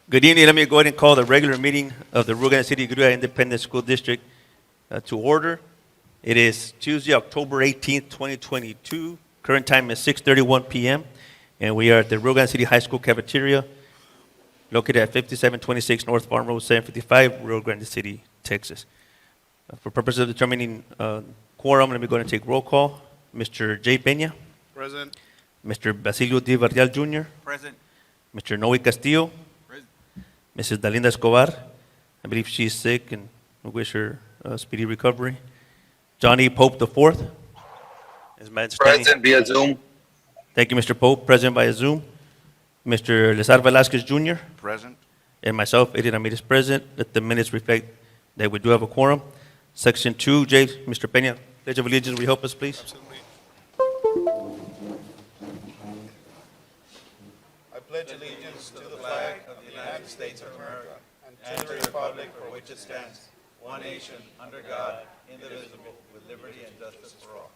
Good evening. Let me go ahead and call the regular meeting of the Rio Grande City Gruya Independent School District to order. It is Tuesday, October 18th, 2022. Current time is 6:31 p.m. And we are at the Rio Grande City High School cafeteria located at 5726 North Farm Road, 755, Rio Grande City, Texas. For purposes of determining quorum, let me go ahead and take roll call. Mr. J. Peña. Present. Mr. Basilio D. Vardial Jr. Present. Mr. Noe Castillo. Present. Mrs. Dalinda Escobar. I believe she's sick and we wish her a speedy recovery. Johnny Pope IV. Is my understanding. Present via Zoom. Thank you, Mr. Pope. Present via Zoom. Mr. Lesar Velasquez Jr. Present. And myself, Eddie Ramirez, present. Let the minutes reflect that we do have a quorum. Section 2, J. Mr. Peña, Pledge of Allegiance, will you help us, please? Absolutely. I pledge allegiance to the flag of the United States of America and to the republic for which it stands, one nation, under God, indivisible, with liberty and justice for all.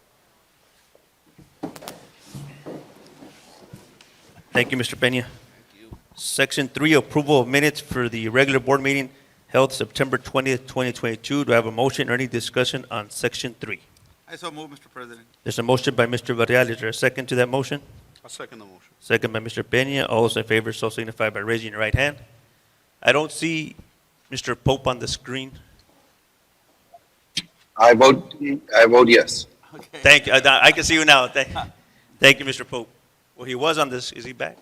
Thank you, Mr. Peña. Section 3, approval of minutes for the regular board meeting held September 20th, 2022. Do I have a motion or any discussion on Section 3? I so move, Mr. President. There's a motion by Mr. Varela. Is there a second to that motion? I'll second the motion. Second by Mr. Peña. All those in favor so signify by raising your right hand. I don't see Mr. Pope on the screen. I vote yes. Okay. Thank you. I can see you now. Thank you, Mr. Pope. Well, he was on this. Is he back?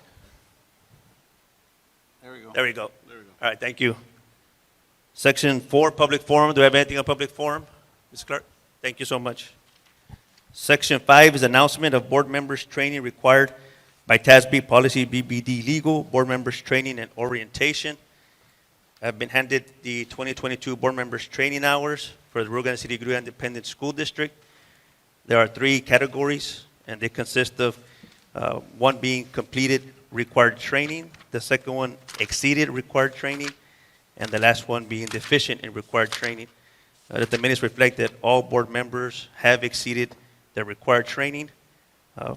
There we go. There we go. There we go. All right, thank you. Section 4, public forum. Do I have anything on public forum? Ms. Clark? Thank you so much. Section 5 is announcement of board members training required by TASB Policy BBD Legal, board members training and orientation. I've been handed the 2022 board members training hours for the Rio Grande City Gruya Independent School District. There are 3 categories, and they consist of one being completed required training, the second one exceeded required training, and the last one being deficient in required training. Let the minutes reflect that all board members have exceeded their required training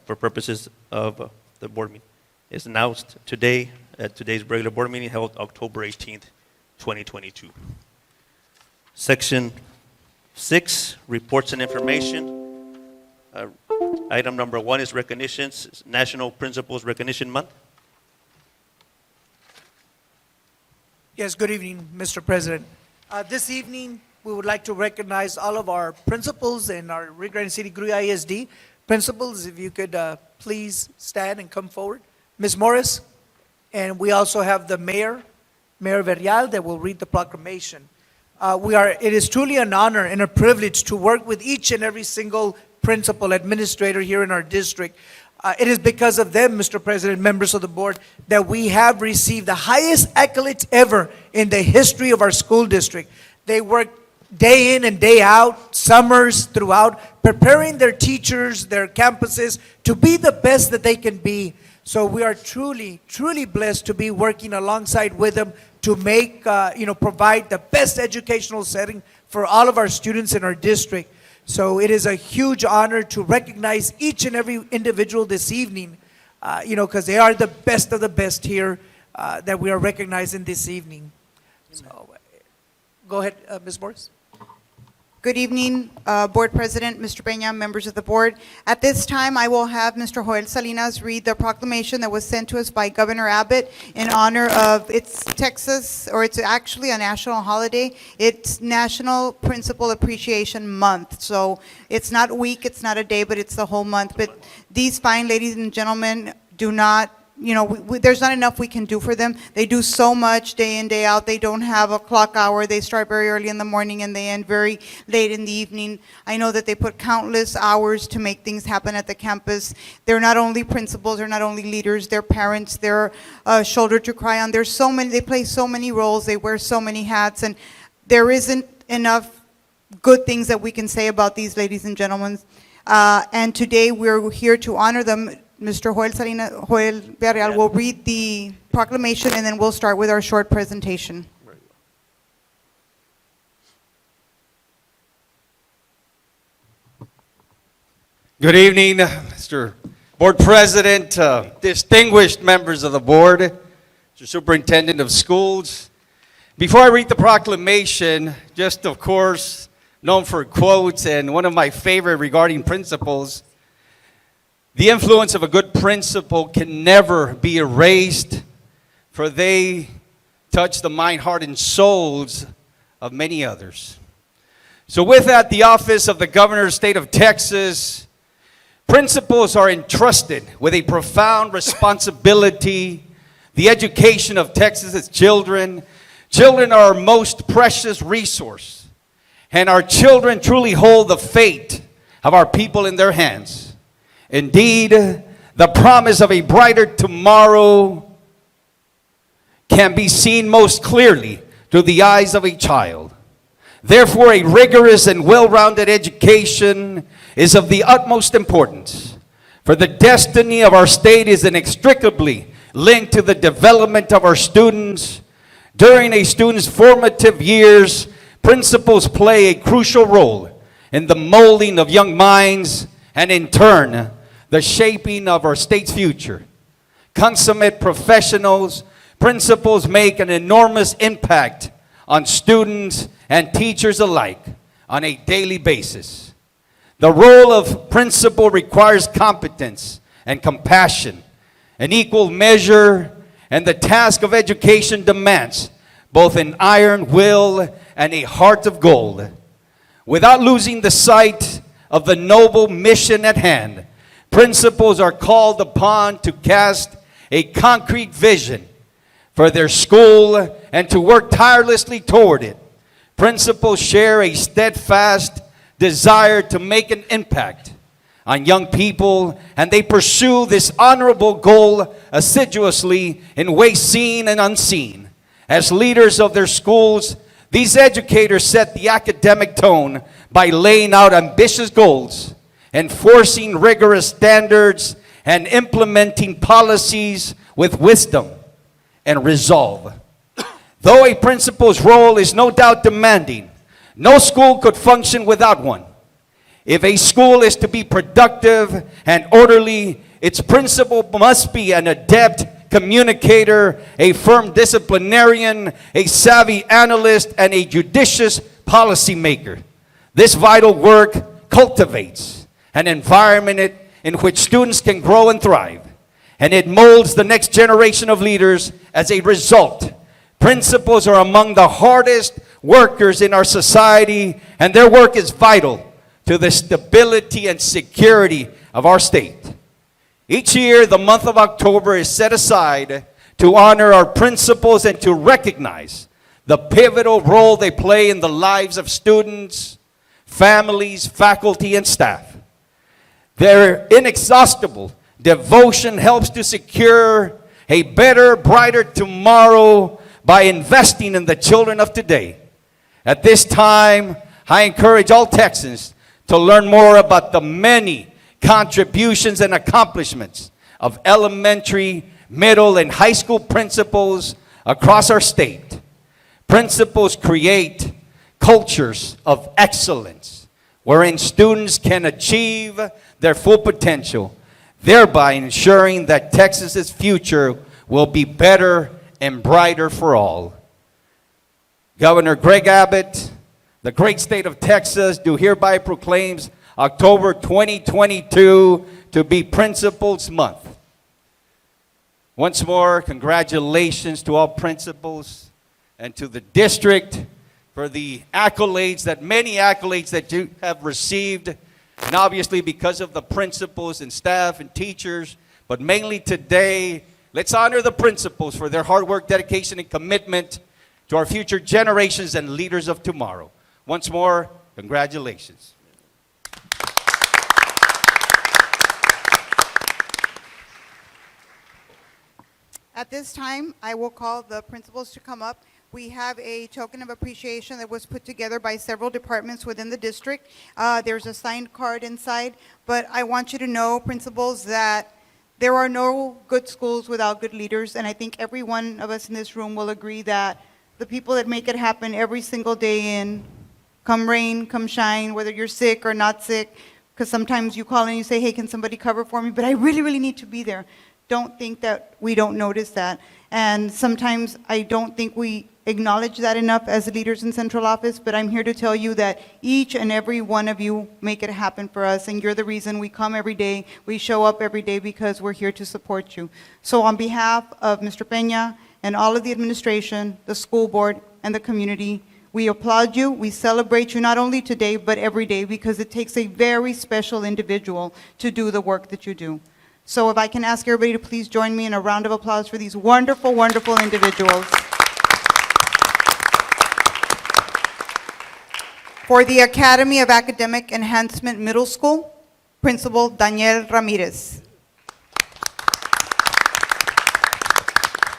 for purposes of the board meeting. It's announced today at today's regular board meeting held October 18th, 2022. Section 6, reports and information. Item number 1 is recognitions, it's National Principals Recognition Month. Yes, good evening, Mr. President. This evening, we would like to recognize all of our principals in our Rio Grande City Gruya ISD. Principals, if you could please stand and come forward. Ms. Morris, and we also have the Mayor Verial, that will read the proclamation. It is truly an honor and a privilege to work with each and every single principal administrator here in our district. It is because of them, Mr. President, members of the board, that we have received the highest accolades ever in the history of our school district. They work day in and day out, summers throughout, preparing their teachers, their campuses to be the best that they can be. So we are truly, truly blessed to be working alongside with them to make, provide the best educational setting for all of our students in our district. So it is a huge honor to recognize each and every individual this evening, because they are the best of the best here that we are recognizing this evening. So, go ahead, Ms. Morris. Good evening, Board President, Mr. Peña, members of the board. At this time, I will have Mr. Joel Salinas read the proclamation that was sent to us by Governor Abbott in honor of it's actually a national holiday. It's National Principal Appreciation Month. So it's not a week, it's not a day, but it's the whole month. But these fine ladies and gentlemen do not, there's not enough we can do for them. They do so much day in, day out. They don't have a clock hour. They start very early in the morning and they end very late in the evening. I know that they put countless hours to make things happen at the campus. They're not only principals, they're not only leaders, they're parents, they're a shoulder to cry on. There's so many, they play so many roles, they wear so many hats, and there isn't enough good things that we can say about these ladies and gentlemen. And today we're here to honor them. Mr. Joel Villarreal will read the proclamation and then we'll start with our short presentation. Good evening, Mr. Board President, distinguished members of the board, Mr. Superintendent of Schools. Before I read the proclamation, just of course, known for quotes and one of my favorite regarding principles, the influence of a good principal can never be erased, for they touch the mind, heart, and souls of many others. So with that, the office of the Governor of the State of Texas, principals are entrusted with a profound responsibility, the education of Texas's children. Children are our most precious resource, and our children truly hold the fate of our people in their hands. Indeed, the promise of a brighter tomorrow can be seen most clearly through the eyes of a child. Therefore, a rigorous and well-rounded education is of the utmost importance, for the destiny of our state is inextricably linked to the development of our students. During a student's formative years, principals play a crucial role in the molding of young minds and, in turn, the shaping of our state's future. Consummate professionals, principals make an enormous impact on students and teachers alike on a daily basis. The role of principal requires competence and compassion, an equal measure, and the task of education demands both an iron will and a heart of gold. Without losing the sight of the noble mission at hand, principals are called upon to cast a concrete vision for their school and to work tirelessly toward it. Principals share a steadfast desire to make an impact on young people, and they pursue this honorable goal assiduously in ways seen and unseen. As leaders of their schools, these educators set the academic tone by laying out ambitious goals, enforcing rigorous standards, and implementing policies with wisdom and resolve. Though a principal's role is no doubt demanding, no school could function without one. If a school is to be productive and orderly, its principal must be an adept communicator, a firm disciplinarian, a savvy analyst, and a judicious policymaker. This vital work cultivates an environment in which students can grow and thrive, and it molds the next generation of leaders. As a result, principals are among the hardest workers in our society, and their work is vital to the stability and security of our state. Each year, the month of October is set aside to honor our principals and to recognize the pivotal role they play in the lives of students, families, faculty, and staff. Their inexhaustible devotion helps to secure a better, brighter tomorrow by investing in the children of today. At this time, I encourage all Texans to learn more about the many contributions and accomplishments of elementary, middle, and high school principals across our state. Principals create cultures of excellence wherein students can achieve their full potential, thereby ensuring that Texas's future will be better and brighter for all. Governor Greg Abbott, the great state of Texas, do hereby proclaims October 2022 to be Principals Month. Once more, congratulations to all principals and to the district for the accolades, many accolades that you have received, and obviously because of the principals and staff and teachers, but mainly today, let's honor the principals for their hard work, dedication, and commitment to our future generations and leaders of tomorrow. Once more, congratulations. At this time, I will call the principals to come up. We have a token of appreciation that was put together by several departments within the district. There's a signed card inside, but I want you to know, principals, that there are no good schools without good leaders, and I think every one of us in this room will agree that the people that make it happen every single day in, come rain, come shine, whether you're sick or not sick, because sometimes you call and you say, hey, can somebody cover for me? But I really, really need to be there. don't think that we don't notice that. And sometimes I don't think we acknowledge that enough as leaders in central office, but I'm here to tell you that each and every one of you make it happen for us, and you're the reason we come every day, we show up every day because we're here to support you. So on behalf of Mr. Peña and all of the administration, the school board, and the community, we applaud you, we celebrate you not only today, but every day, because it takes a very special individual to do the work that you do. So if I can ask everybody to please join me in a round of applause for these wonderful, wonderful individuals. For the Academy of Academic Enhancement Middle School, Principal Daniel Ramirez.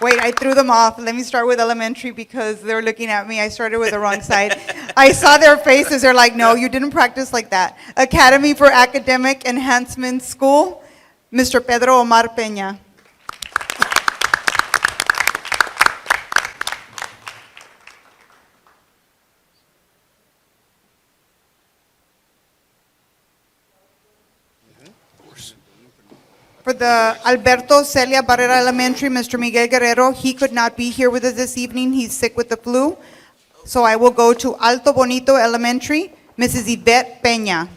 Wait, I threw them off. Let me start with elementary because they're looking at me. I started with the wrong side. I saw their faces. They're like, no, you didn't practice like that. Academy for Academic Enhancement School, Mr. Pedro Omar Peña. For the Alberto Celia Barrera Elementary, Mr. Miguel Guerrero, he could not be here with us this evening. He's sick with the flu. So I will go to Alto Bonito Elementary, Mrs. Yvette Peña.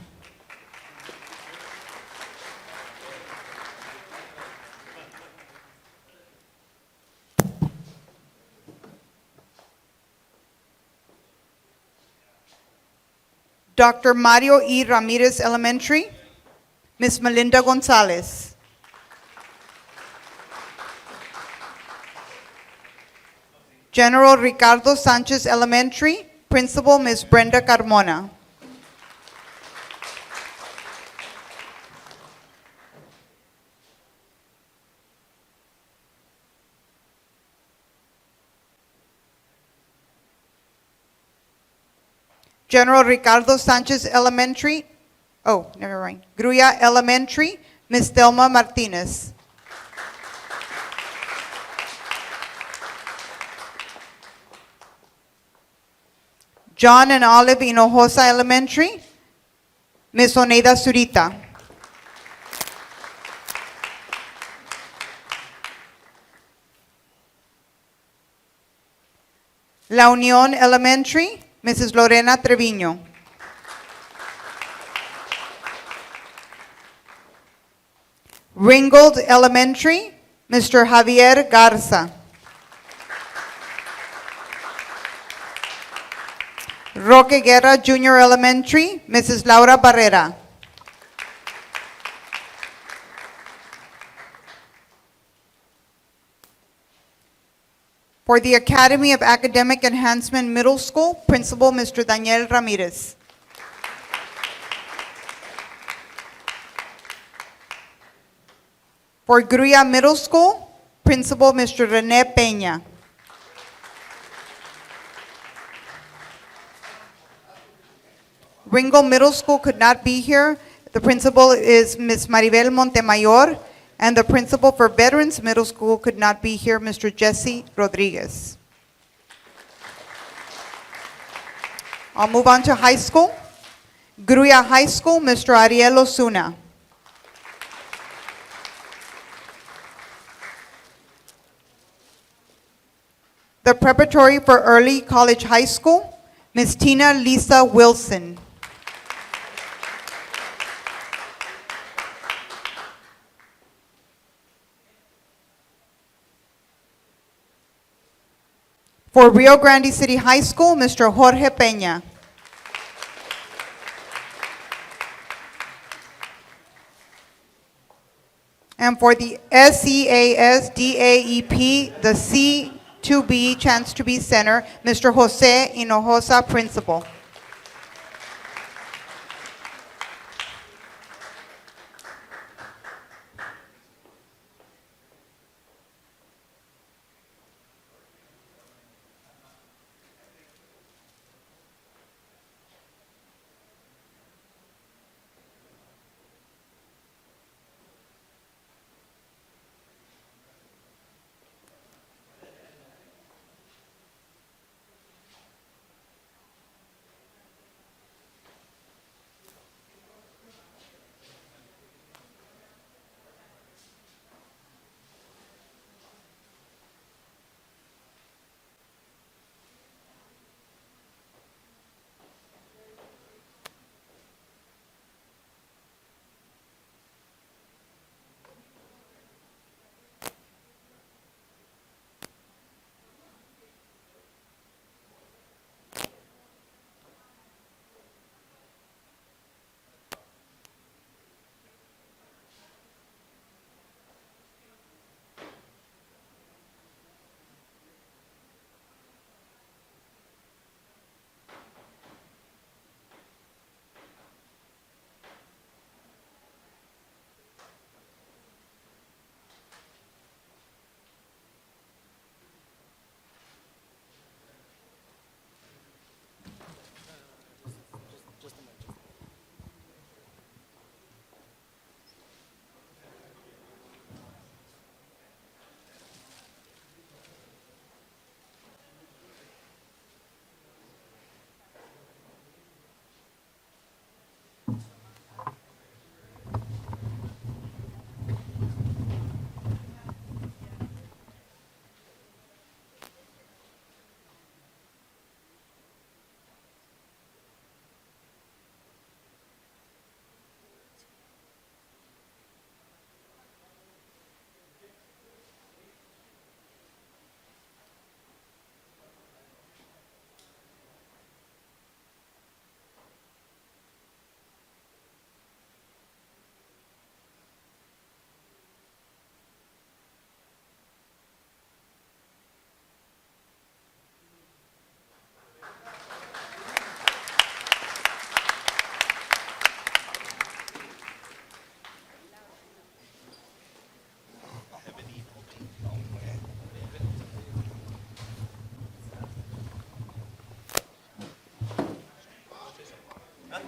Dr. Mario E. Ramirez Elementary, Ms. Melinda Gonzalez. General Ricardo Sanchez Elementary, Principal Ms. Brenda Carmona. General Ricardo Sanchez Elementary, oh, never mind. Gruya Elementary, Ms. Thelma Martinez. John and Olive Hinojosa Elementary, Ms. Oneida Zurita. La Unión Elementary, Mrs. Lorena Treviño. Ringgold Elementary, Mr. Javier Garza. Roque Guerra Junior Elementary, Mrs. Laura Barrera. For the Academy of Academic Enhancement Middle School, Principal Mr. Daniel Ramirez. For Gruya Middle School, Principal Mr. Rene Peña. Ringgold Middle School could not be here. The principal is Ms. Maribel Montemayor, and the principal for Veterans Middle School could not be here, Mr. Jesse Rodriguez. I'll move on to high school. Gruya High School, Mr. Ariel Osuna. The preparatory for early college high school, Ms. Tina Lisa Wilson. For Rio Grande City High School, Mr. Jorge Peña. And for the SEAS DAEP, the C2B Chance to Be Center, Mr. Jose Hinojosa, Principal.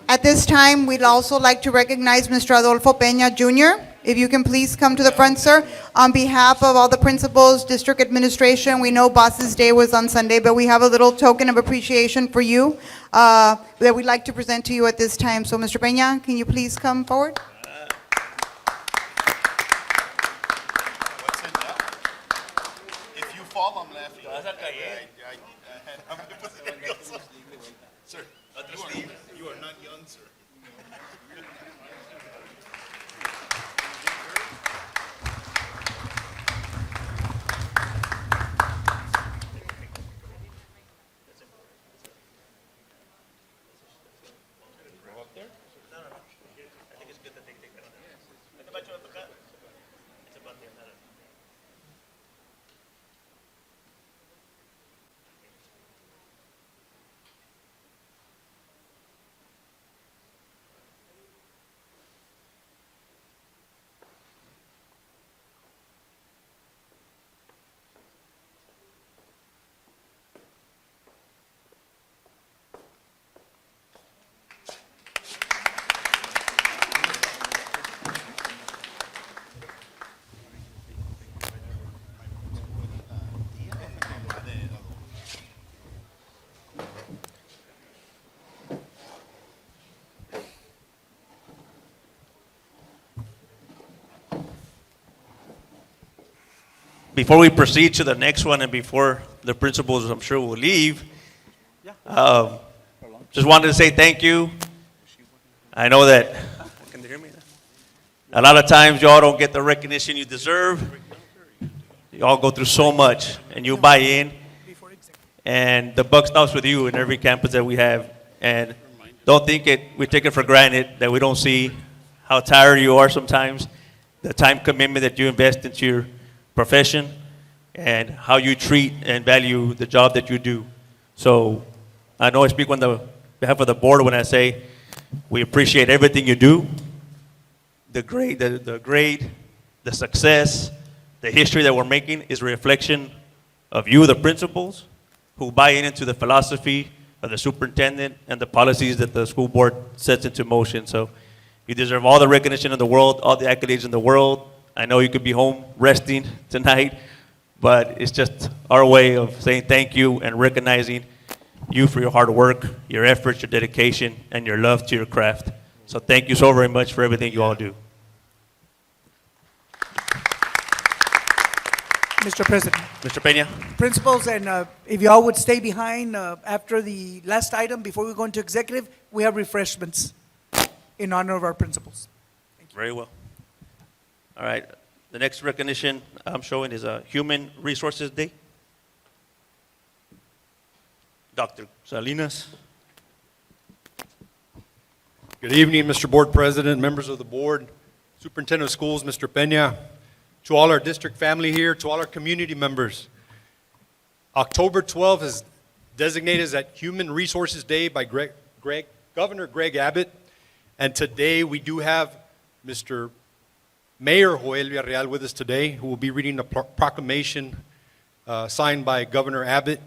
At this time, we'd also like to recognize Mr. Adolfo Peña Jr. If you can please come to the front, sir. On behalf of all the principals, district administration, we know Boss's Day was on Sunday, but we have a little token of appreciation for you that we'd like to present to you at this time. So, Mr. Peña, can you please come forward? If you fall, I'm laughing. Sir, you are not young, sir. Before we proceed to the next one and before the principals, I'm sure, will leave, just wanted to say thank you. I know that, can they hear me? A lot of times y'all don't get the recognition you deserve. You all go through so much and you buy in. And the buck stops with you in every campus that we have. And don't think we take it for granted that we don't see how tired you are sometimes, the time commitment that you invest into your profession, and how you treat and value the job that you do. So I know I speak on the behalf of the board when I say we appreciate everything you do, the grade, the success, the history that we're making is a reflection of you, the principals, who buy into the philosophy of the superintendent and the policies that the school board sets into motion. So you deserve all the recognition in the world, all the accolades in the world. I know you could be home resting tonight, but it's just our way of saying thank you and recognizing you for your hard work, your efforts, your dedication, and your love to your craft. So thank you so very much for everything you all do. Mr. President, Mr. Peña? principals, and if y'all would stay behind after the last item, before we go into executive, we have refreshments in honor of our principals. Very well. All right, the next recognition I'm showing is Human Resources Day. Dr. Salinas. Good evening, Mr. Board President, members of the board, Superintendent of Schools, Mr. Peña, to all our district family here, to all our community members. October 12th is designated as that Human Resources Day by Governor Greg Abbott, and today we do have Mr. Mayor Joel Villarreal with us today, who will be reading the proclamation signed by Governor Abbott.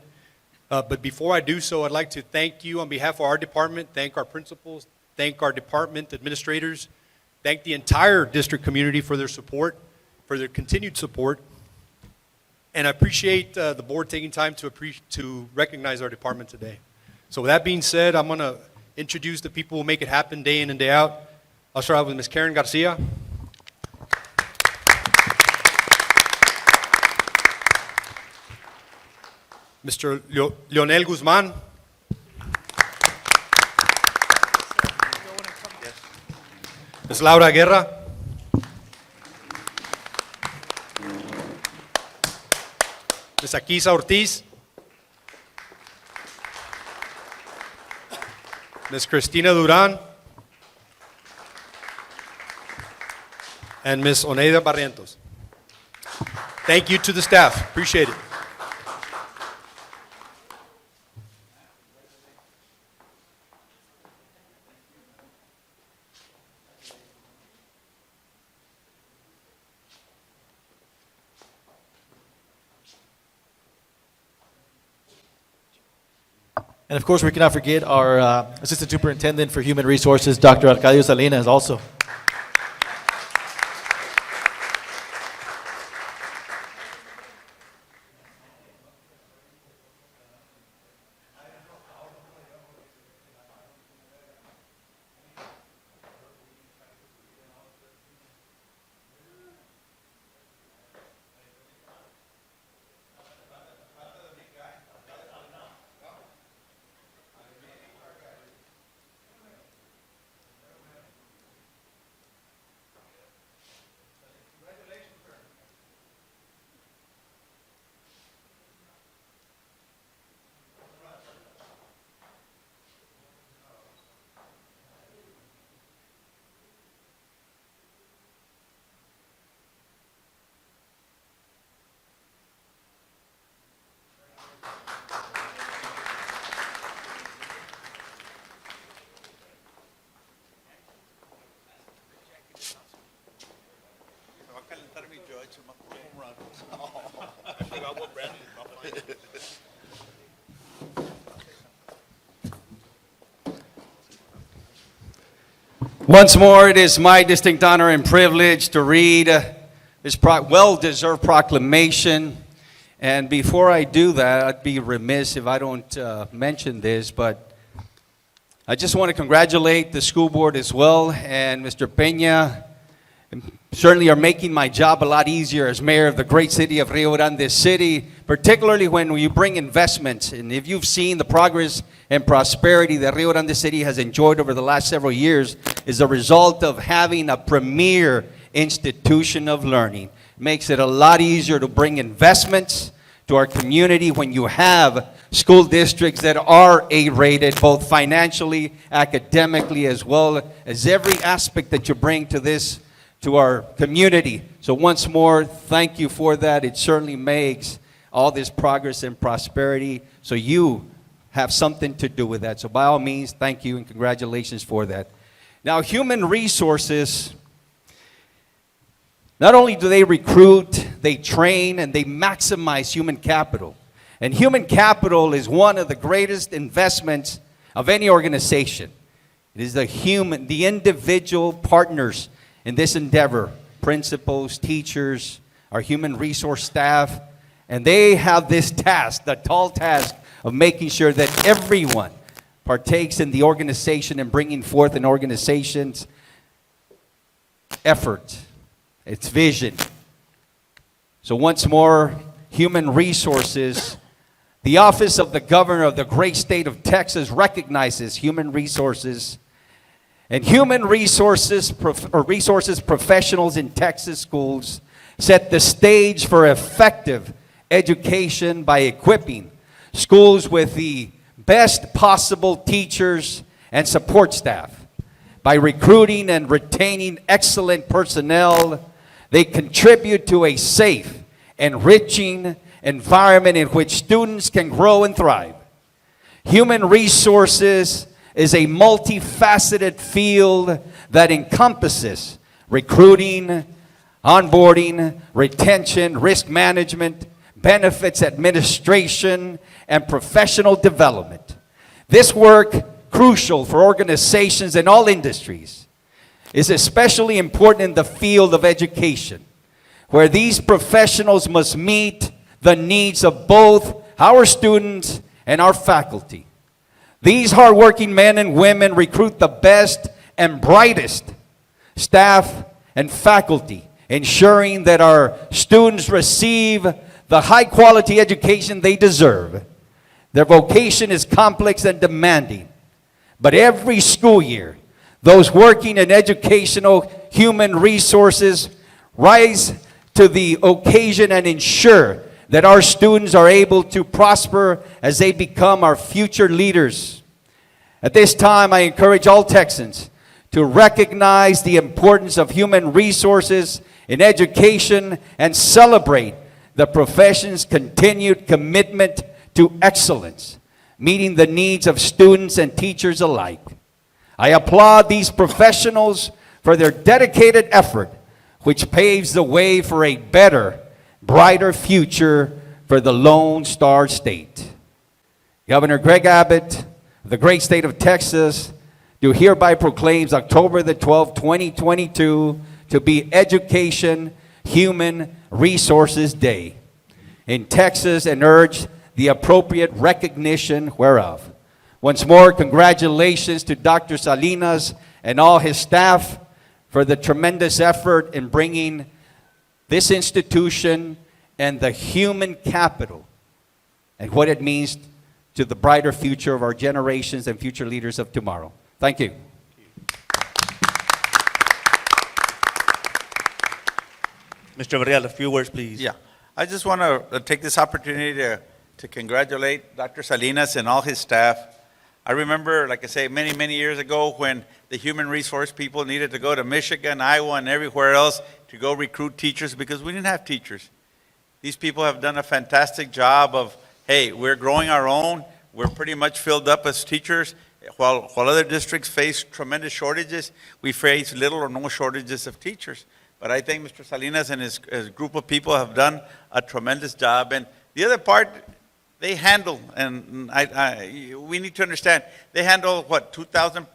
But before I do so, I'd like to thank you on behalf of our department, thank our principals, thank our department administrators, thank the entire district community for their support, for their continued support. And I appreciate the board taking time to recognize our department today. So with that being said, I'm going to introduce the people who make it happen day in and day out. I'll start out with Ms. Karen Garcia. Mr. Leonel Guzman. Ms. Laura Guerra. Ms. Akisa Ortiz. Ms. Cristina Duran. And Ms. Oneida Barrientos. Thank you to the staff. Appreciate it. And of course, we cannot forget our Assistant Superintendent for Human Resources, Dr. Arcadio Salinas, also. Once more, it is my distinct honor and privilege to read this well-deserved proclamation. And before I do that, I'd be remiss if I don't mention this, but I just want to congratulate the school board as well, and Mr. Peña. Certainly are making my job a lot easier as mayor of the great city of Rio Grande City, particularly when you bring investments. And if you've seen the progress and prosperity that Rio Grande City has enjoyed over the last several years, is a result of having a premier institution of learning. It makes it a lot easier to bring investments to our community when you have school districts that are A-rated, both financially, academically, as well as every aspect that you bring to our community. So once more, thank you for that. It certainly makes all this progress and prosperity, so you have something to do with that. So by all means, thank you and congratulations for that. Now, human resources, not only do they recruit, they train, and they maximize human capital. And human capital is one of the greatest investments of any organization. It is the individual partners in this endeavor, principals, teachers, our human resource staff, and they have this task, the tall task of making sure that everyone partakes in the organization and bringing forth an organization's effort, its vision. So once more, human resources, the office of the governor of the great state of Texas recognizes human resources. And human resources professionals in Texas schools set the stage for effective education by equipping schools with the best possible teachers and support staff. By recruiting and retaining excellent personnel, they contribute to a safe, enriching environment in which students can grow and thrive. Human resources is a multifaceted field that encompasses recruiting, onboarding, retention, risk management, benefits administration, and professional development. This work, crucial for organizations in all industries, is especially important in the field of education, where these professionals must meet the needs of both our students and our faculty. These hardworking men and women recruit the best and brightest staff and faculty, ensuring that our students receive the high-quality education they deserve. Their vocation is complex and demanding, but every school year, those working in educational human resources rise to the occasion and ensure that our students are able to prosper as they become our future leaders. At this time, I encourage all Texans to recognize the importance of human resources in education and celebrate the profession's continued commitment to excellence, meeting the needs of students and teachers alike. I applaud these professionals for their dedicated effort, which paves the way for a better, brighter future for the Lone Star State. Governor Greg Abbott of the great state of Texas do hereby proclaims October the 12th, 2022 to be Education Human Resources Day in Texas and urge the appropriate recognition whereof. Once more, congratulations to Dr. Salinas and all his staff for the tremendous effort in bringing this institution and the human capital and what it means to the brighter future of our generations and future leaders of tomorrow. Thank you. Mr. Varela, a few words, please. Yeah, I just want to take this opportunity to congratulate Dr. Salinas and all his staff. I remember, like I say, many, many years ago when the human resource people needed to go to Michigan, Iowa, and everywhere else to go recruit teachers because we didn't have teachers. These people have done a fantastic job of, hey, we're growing our own. We're pretty much filled up as teachers. While other districts face tremendous shortages, we face little or no shortages of teachers. But I think Mr. Salinas and his group of people have done a tremendous job. And the other part, they handle, and we need to understand, they handle, what, 2,000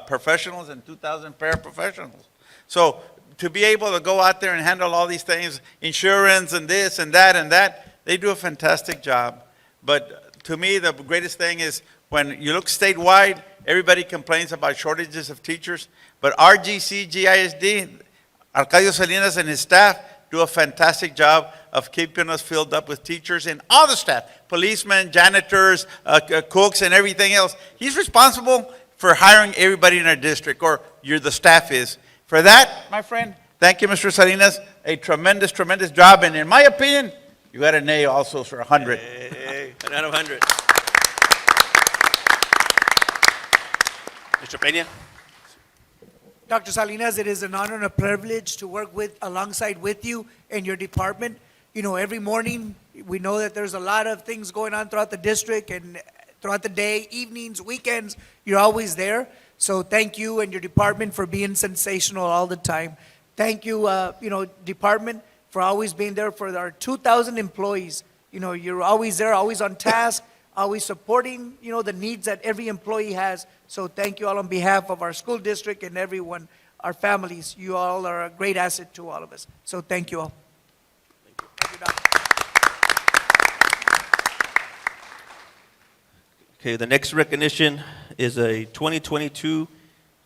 professionals and 2,000 paraprofessionals. So to be able to go out there and handle all these things, insurance and this and that, they do a fantastic job. But to me, the greatest thing is when you look statewide, everybody complains about shortages of teachers, but RGCGISD, Arcadio Salinas and his staff do a fantastic job of keeping us filled up with teachers and all the staff, policemen, janitors, cooks, and everything else. He's responsible for hiring everybody in our district, or the staff is. For that, my friend, thank you, Mr. Salinas. A tremendous, tremendous job. And in my opinion, you got an A also, sir, 100. Hey, out of 100. Mr. Peña? Dr. Salinas, it is an honor and a privilege to work alongside with you and your department. You know, every morning, we know that there's a lot of things going on throughout the district and throughout the day, evenings, weekends, you're always there. So thank you and your department for being sensational all the time. Thank you, department, for always being there for our 2,000 employees. You know, you're always there, always on task, always supporting, the needs that every employee has. So thank you all on behalf of our school district and everyone, our families. You all are a great asset to all of us. So thank you all. Thank you, Doctor. Okay, the next recognition is a 2022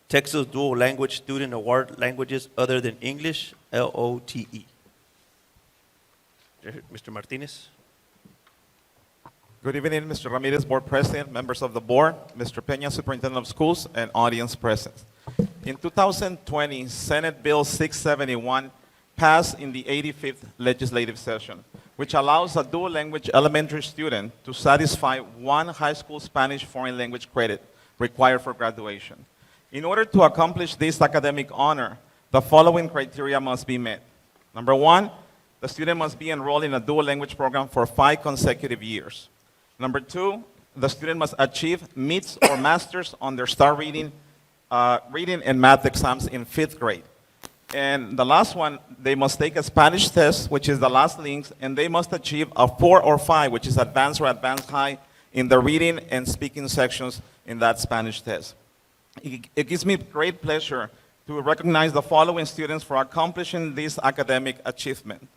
Texas Dual Language Student Award, Languages Other Than English, LOTE. Mr. Martinez. Good evening, Mr. Ramirez, Board President, members of the Board, Mr. Peña, Superintendent of Schools, and audience present. In 2020, Senate Bill 671 passed in the 85th legislative session, which allows a dual language elementary student to satisfy one high school Spanish foreign language credit required for graduation. In order to accomplish this academic honor, the following criteria must be met. Number one, the student must be enrolled in a dual language program for 5 consecutive years. Number two, the student must achieve meets or masters on their STAR reading and math exams in 5th grade. And the last one, they must take a Spanish test, which is the last link, and they must achieve a 4 or 5, which is advanced or advanced high, in the reading and speaking sections in that Spanish test. It gives me great pleasure to recognize the following students for accomplishing this academic achievement.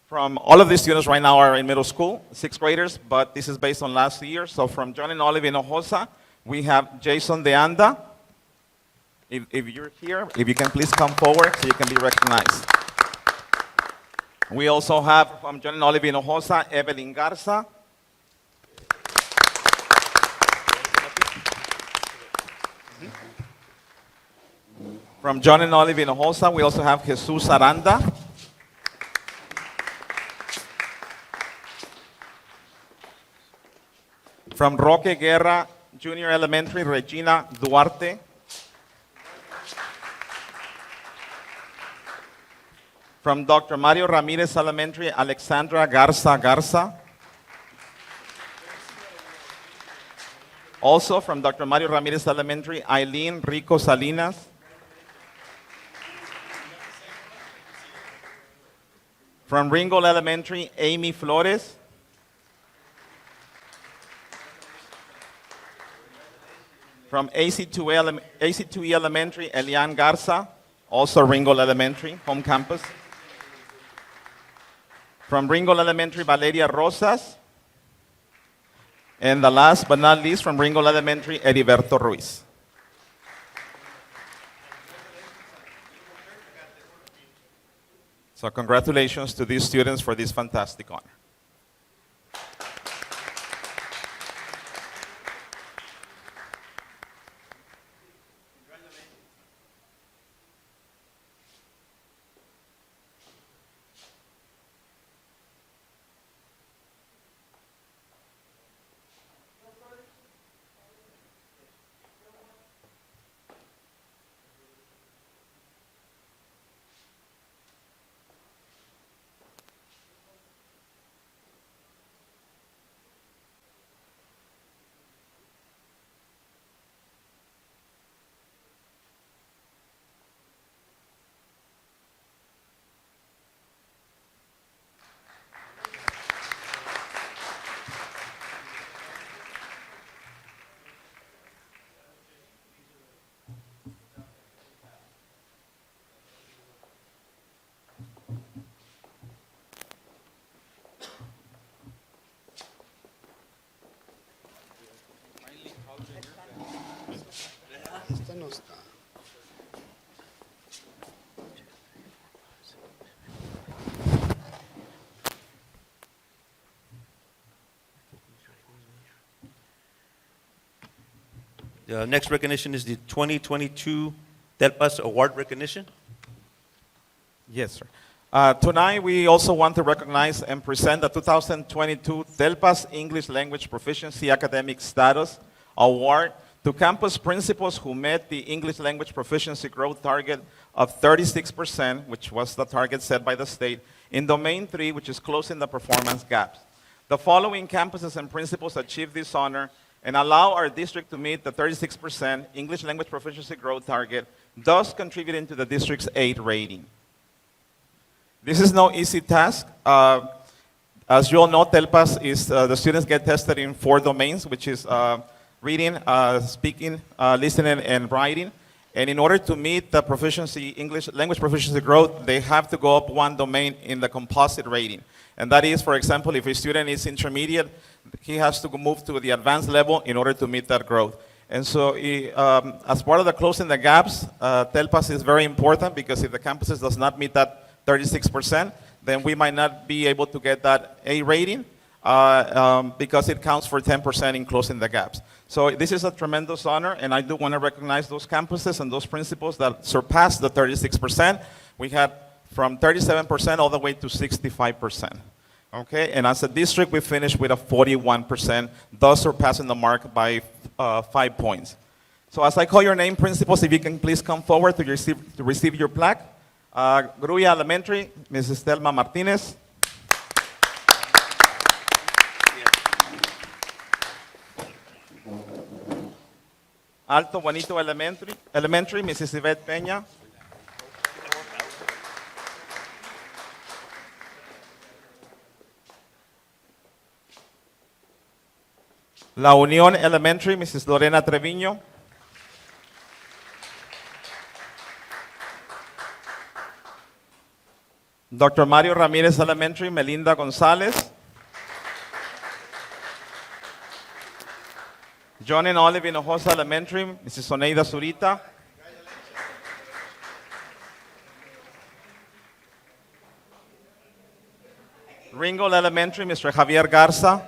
From all of these students right now are in middle school, 6th graders, but this is based on last year. So from John and Olive Hinojosa, we have Jason De Anda. If you're here, if you can please come forward so you can be recognized. We also have from John and Olive Hinojosa, Evelyn Garza. From John and Olive Hinojosa, we also have Jesus Aranda. From Roque Guerra Junior Elementary, Regina Duarte. From Dr. Mario Ramirez Elementary, Alexandra Garza. Also from Dr. Mario Ramirez Elementary, Eileen Rico Salinas. From Ringgold Elementary, Amy Flores. From AC2E Elementary, Elian Garza, also Ringgold Elementary, home campus. From Ringgold Elementary, Valeria Rosas. And the last but not least, from Ringgold Elementary, Heriberto Ruiz. So congratulations to these students for this fantastic honor. The next recognition is the 2022 Telpas Award recognition. Yes, sir. Tonight, we also want to recognize and present the 2022 Telpas English Language Proficiency Academic Status Award to campus principals who met the English Language Proficiency Growth Target of 36%, which was the target set by the state, in Domain 3, which is closing the performance gaps. The following campuses and principals achieved this honor and allow our district to meet the 36% English Language Proficiency Growth Target, thus contributing to the district's 8 rating. This is no easy task. As you all know, Telpas is, the students get tested in 4 domains, which is reading, speaking, listening, and writing. And in order to meet the proficiency, English language proficiency growth, they have to go up 1 domain in the composite rating. And that is, for example, if a student is intermediate, he has to move to the advanced level in order to meet that growth. And so, as part of the closing the gaps, Telpas is very important because if the campuses does not meet that 36%, then we might not be able to get that A rating because it counts for 10% in closing the gaps. So this is a tremendous honor, and I do want to recognize those campuses and those principals that surpassed the 36%. We had from 37% all the way to 65%. Okay, and as a district, we finished with a 41%, thus surpassing the mark by 5 points. So as I call your name, principals, if you can please come forward to receive your plaque. Gruya Elementary, Mrs. Thelma Martinez. Alto Bonito Elementary, Mrs. Yvette Peña. La Unión Elementary, Mrs. Lorena Treviño. Dr. Mario Ramírez Elementary, Melinda González. John and Olive Hinojosa Elementary, Mrs. Oneida Zurita. Ringgold Elementary, Mr. Javier Garza.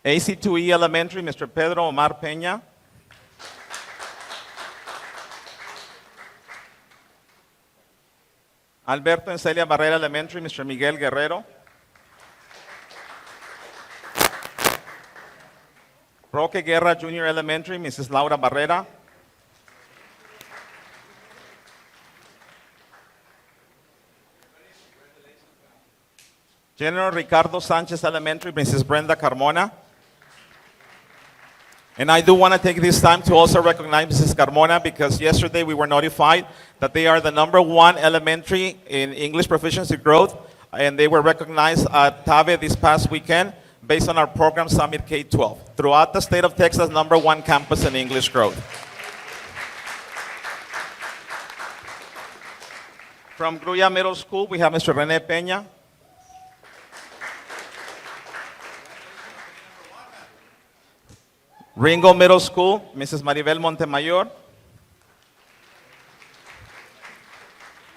AC2E Elementary, Mr. Pedro Omar Peña. Alberto and Celia Barrera Elementary, Mr. Miguel Guerrero. Roque Guerra Junior Elementary, Mrs. Laura Barrera. General Ricardo Sanchez Elementary, Mrs. Brenda Carmona. And I do want to take this time to also recognize Mrs. Carmona because yesterday we were notified that they are the #1 elementary in English proficiency growth and they were recognized at TAVE this past weekend based on our program Summit K-12. Throughout the state of Texas, #1 campus in English growth. From Gruya Middle School, we have Mr. Rene Peña. Ringo Middle School, Mrs. Maribel Montemayor.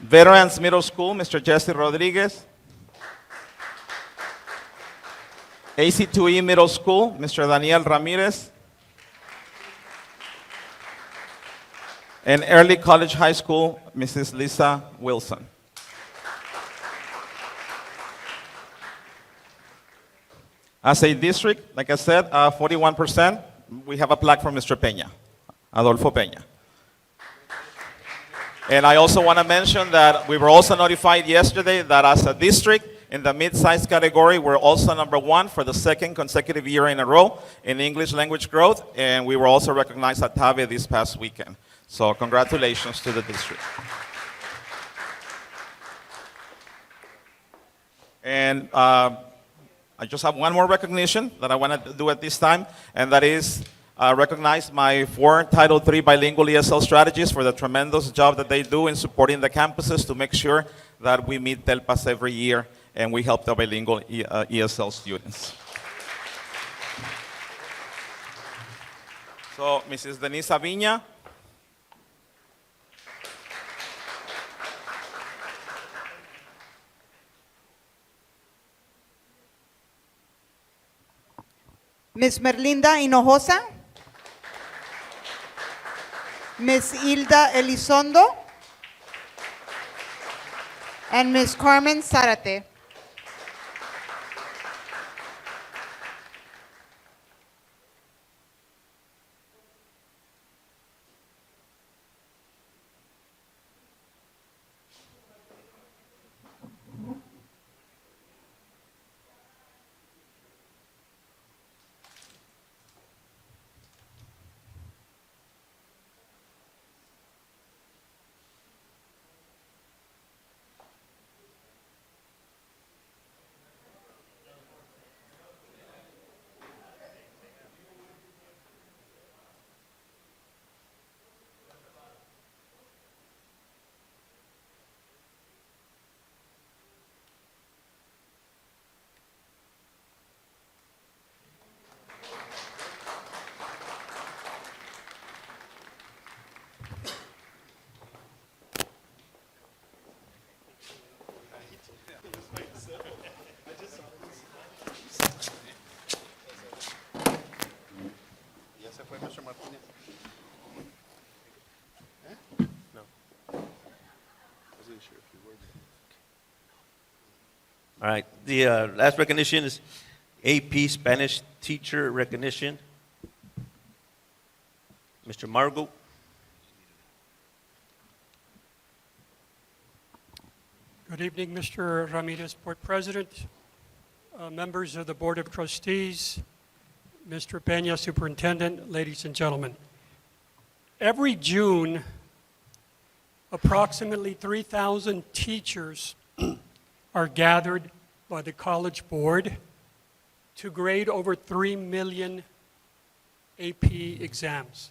Veterans Middle School, Mr. Jesse Rodriguez. AC2E Middle School, Mr. Daniel Ramirez. And Early College High School, Mrs. Lisa Wilson. As a district, like I said, 41%, we have a plaque from Mr. Peña, Adolfo Peña. And I also want to mention that we were also notified yesterday that as a district, in the mid-size category, we're also #1 for the second consecutive year in a row in English language growth, and we were also recognized at TAVE this past weekend. So congratulations to the district. And I just have one more recognition that I want to do at this time, and that is recognize my 4 Title III bilingual ESL strategists for the tremendous job that they do in supporting the campuses to make sure that we meet TELPAS every year and we help the bilingual ESL students. So, Mrs. Denise Aviña. Ms. Merlinda Hinojosa, Ms. Hilda Elizondo, and Ms. Carmen Zarate. All right, the last recognition is AP Spanish teacher recognition. Mr. Margot. Good evening, Mr. Ramirez, Board President, members of the Board of Trustees, Mr. Peña, Superintendent, ladies and gentlemen. Every June, approximately 3,000 teachers are gathered by the College Board to grade over 3 million AP exams.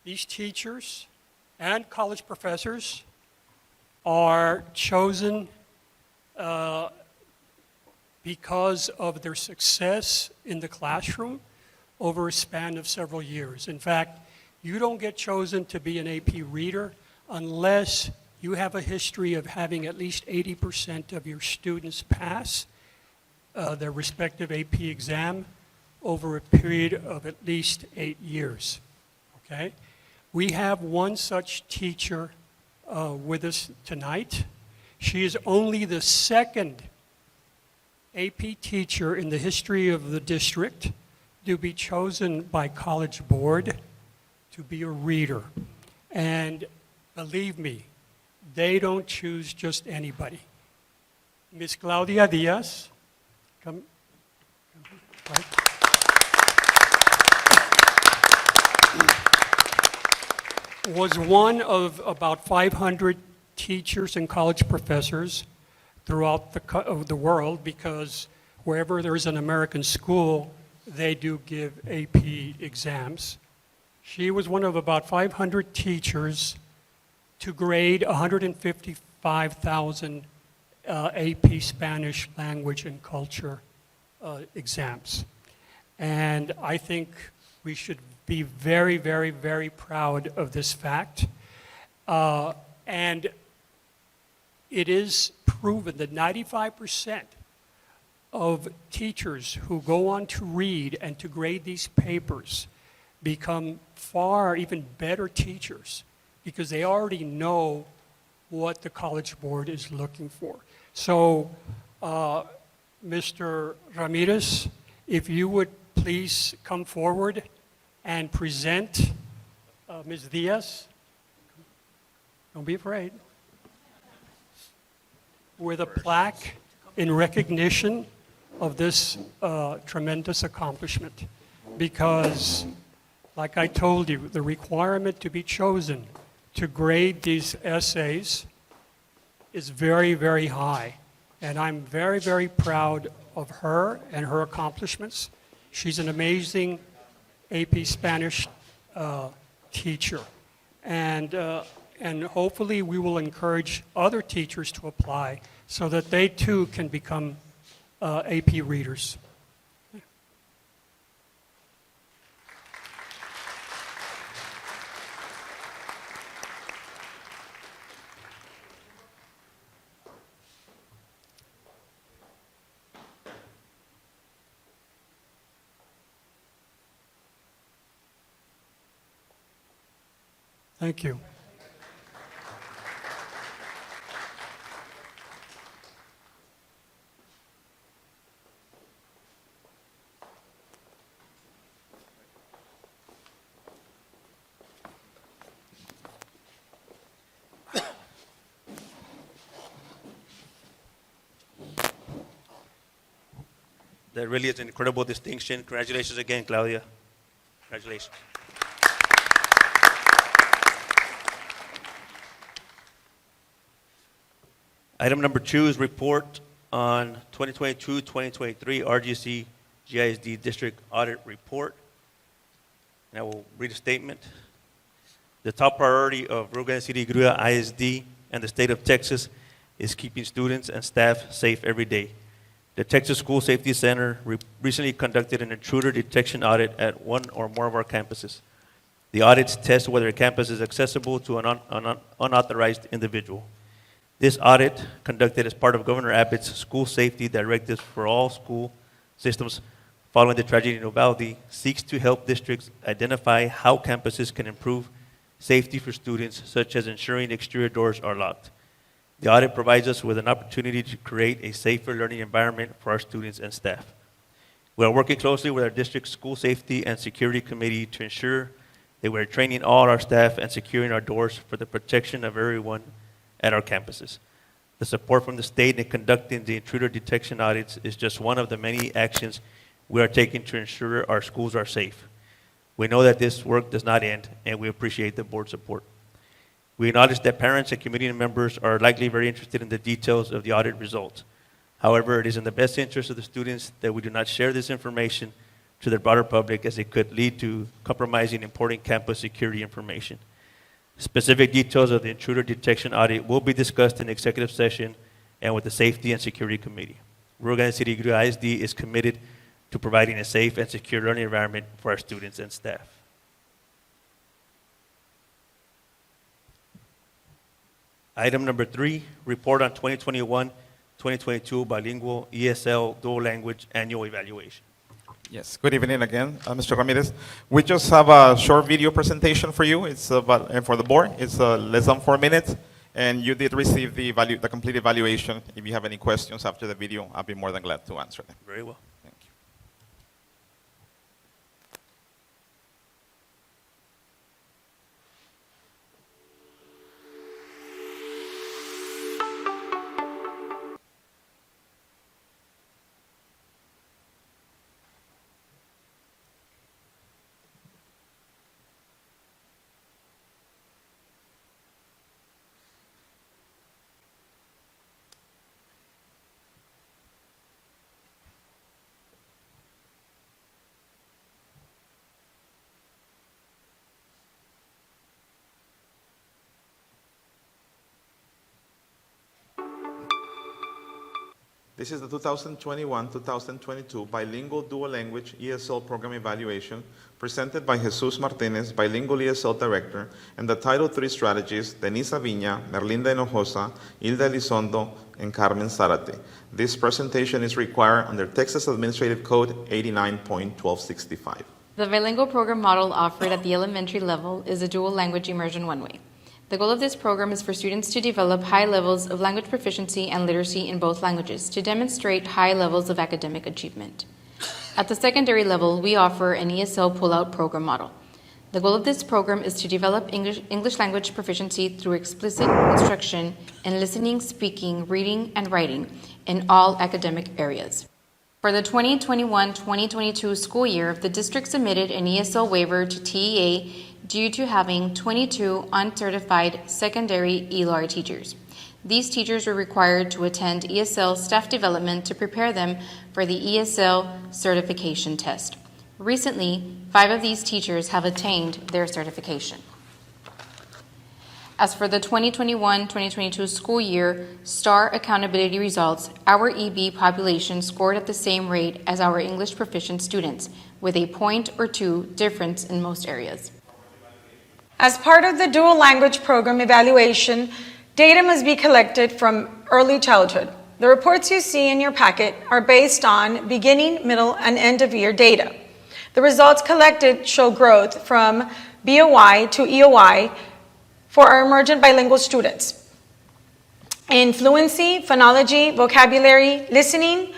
These teachers and college professors are chosen because of their success in the classroom over a span of several years. In fact, you don't get chosen to be an AP reader unless you have a history of having at least 80% of your students pass their respective AP exam over a period of at least 8 years, okay? We have one such teacher with us tonight. She is only the second AP teacher in the history of the district to be chosen by College Board to be a reader. And believe me, they don't choose just anybody. Miss Claudia Diaz, come right. Was one of about 500 teachers and college professors throughout the world, because wherever there's an American school, they do give AP exams. She was one of about 500 teachers to grade 155,000 AP Spanish language and culture exams. And I think we should be very, very, very proud of this fact. And it is proven that 95% of teachers who go on to read and to grade these papers become far even better teachers because they already know what the College Board is looking for. So, Mr. Ramirez, if you would please come forward and present Ms. Diaz. Don't be afraid. With a plaque in recognition of this tremendous accomplishment. Because, like I told you, the requirement to be chosen to grade these essays is very, very high. And I'm very, very proud of her and her accomplishments. She's an amazing AP Spanish teacher. And hopefully we will encourage other teachers to apply so that they too can become AP readers. Thank you. That really is an incredible distinction. Congratulations again, Claudia. Congratulations. Item number 2 is report on 2022-2023 RGCGISD District Audit Report. And I will read a statement. The top priority of Rio Grande City Grua ISD and the state of Texas is keeping students and staff safe every day. The Texas School Safety Center recently conducted an intruder detection audit at one or more of our campuses. The audits test whether a campus is accessible to an unauthorized individual. This audit, conducted as part of Governor Abbott's school safety directives for all school systems following the tragedy in Uvalde, seeks to help districts identify how campuses can improve safety for students, such as ensuring exterior doors are locked. The audit provides us with an opportunity to create a safer learning environment for our students and staff. We are working closely with our district school safety and security committee to ensure that we are training all our staff and securing our doors for the protection of everyone at our campuses. The support from the state in conducting the intruder detection audits is just one of the many actions we are taking to ensure our schools are safe. We know that this work does not end, and we appreciate the board's support. We acknowledge that parents and community members are likely very interested in the details of the audit results. However, it is in the best interest of the students that we do not share this information to the broader public, as it could lead to compromising important campus security information. Specific details of the intruder detection audit will be discussed in executive session and with the Safety and Security Committee. Rio Grande City Grua ISD is committed to providing a safe and secure learning environment for our students and staff. Item number 3, report on 2021-2022 bilingual ESL dual language annual evaluation. Yes, good evening again, Mr. Ramirez. We just have a short video presentation for you. It's about, and for the board. It's less than 4 minutes, and you did receive the complete evaluation. If you have any questions after the video, I'll be more than glad to answer them. Very well. Thank you. This is the 2021-2022 Bilingual Dual Language ESL Program Evaluation presented by Jesus Martinez, Bilingual ESL Director, and the Title III strategists Denise Aviña, Merlinda Hinojosa, Hilda Elizondo, and Carmen Zarate. This presentation is required under Texas Administrative Code 89.1265. The bilingual program model offered at the elementary level is a dual language immersion one-way. The goal of this program is for students to develop high levels of language proficiency and literacy in both languages to demonstrate high levels of academic achievement. At the secondary level, we offer an ESL pull-out program model. The goal of this program is to develop English language proficiency through explicit instruction in listening, speaking, reading, and writing in all academic areas. For the 2021-2022 school year, the district submitted an ESL waiver to TEA due to having 22 uncertified secondary ELAR teachers. These teachers were required to attend ESL staff development to prepare them for the ESL certification test. Recently, 5 of these teachers have attained their certification. As for the 2021-2022 school year STAR accountability results, our EB population scored at the same rate as our English proficient students, with a point or two difference in most areas. As part of the dual language program evaluation, data must be collected from early childhood. The reports you see in your packet are based on beginning, middle, and end of year data. The results collected show growth from BOI to EOI for our emergent bilingual students in fluency, phonology, vocabulary, listening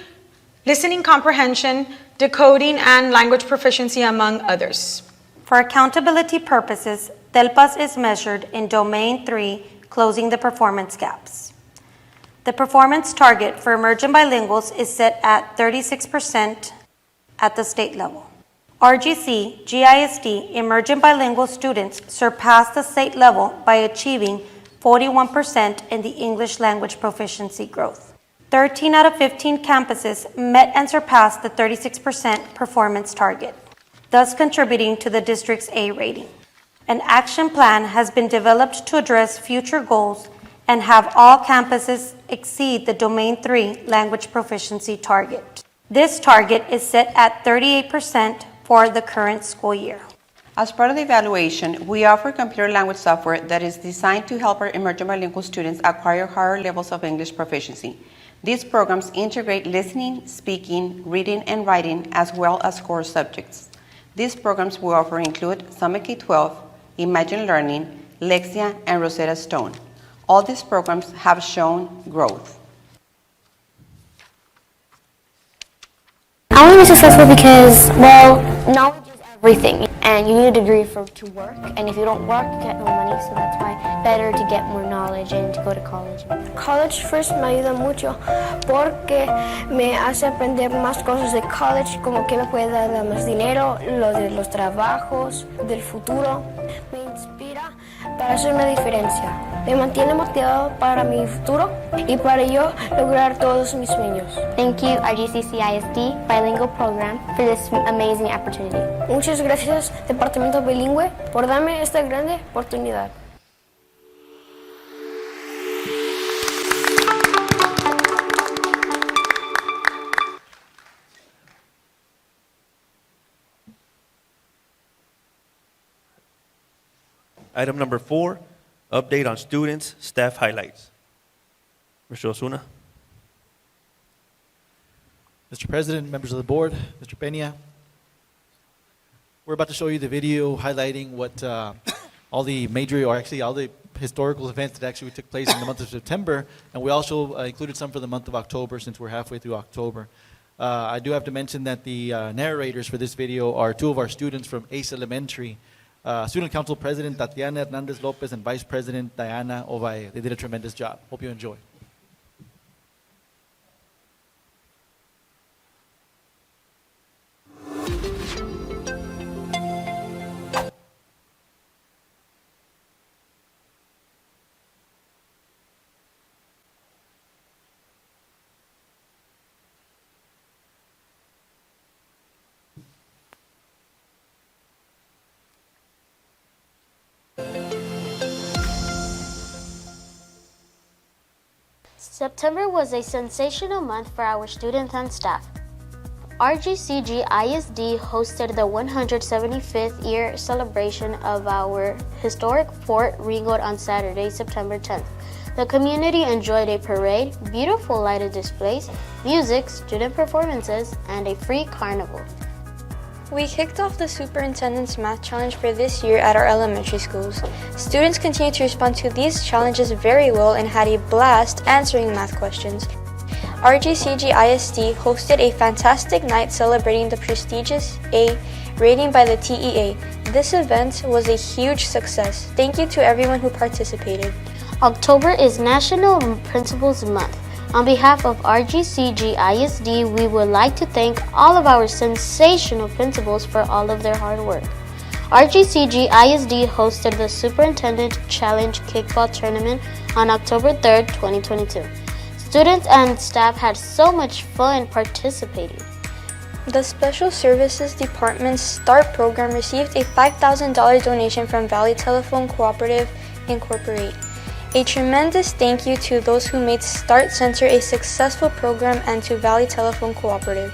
comprehension, decoding, and language proficiency, among others. For accountability purposes, TELPAS is measured in Domain 3, closing the performance gaps. The performance target for emergent bilinguals is set at 36% at the state level. RGCGISD emergent bilingual students surpassed the state level by achieving 41% in the English language proficiency growth. 13 out of 15 campuses met and surpassed the 36% performance target, thus contributing to the district's A rating. An action plan has been developed to address future goals and have all campuses exceed the Domain 3 language proficiency target. This target is set at 38% for the current school year. As part of the evaluation, we offer computer language software that is designed to help our emerging bilingual students acquire higher levels of English proficiency. These programs integrate listening, speaking, reading, and writing, as well as core subjects. These programs we offer include Summit K-12, Imagine Learning, Lexia, and Rosetta Stone. All these programs have shown growth. I want to be successful because, well, knowledge is everything, and you need a degree to work, and if you don't work, you get no money, so that's why it's better to get more knowledge and to go to college. College first me ayuda mucho porque me hace aprender más cosas de college, como que me puede dar más dinero, lo de los trabajos, del futuro. Me inspira para hacer una diferencia. Me mantiene motivado para mi futuro y para yo lograr todos mis sueños. Thank you, RGCGISD Bilingual Program, for this amazing opportunity. Muchas gracias, Departamento Bilingüe, por darme esta grande oportunidad. Item number 4, update on students, staff highlights. Mr. Osuna. Mr. President, members of the board, Mr. Peña, we're about to show you the video highlighting what all the major, or actually all the historical events that actually took place in the month of September, and we also included some for the month of October since we're halfway through October. I do have to mention that the narrators for this video are 2 of our students from ACE Elementary, Student Council President Tatiana Hernandez Lopez and Vice President Diana Ovalle. They did a tremendous job. Hope you enjoy. September was a sensational month for our students and staff. RGCGISD hosted the 175th year celebration of our historic Fort Ringgold on Saturday, September 10th. The community enjoyed a parade, beautiful lighted displays, music, student performances, and a free carnival. We kicked off the Superintendent's Math Challenge for this year at our elementary schools. Students continued to respond to these challenges very well and had a blast answering math questions. RGCGISD hosted a fantastic night celebrating the prestigious A rating by the TEA. This event was a huge success. Thank you to everyone who participated. October is National Principals Month. On behalf of RGCGISD, we would like to thank all of our sensational principals for all of their hard work. RGCGISD hosted the Superintendent Challenge Kickball Tournament on October 3rd, 2022. Students and staff had so much fun participating. The Special Services Department's START program received a $5,000 donation from Valley Telephone Cooperative Incorporated. A tremendous thank you to those who made START Center a successful program and to Valley Telephone Cooperative.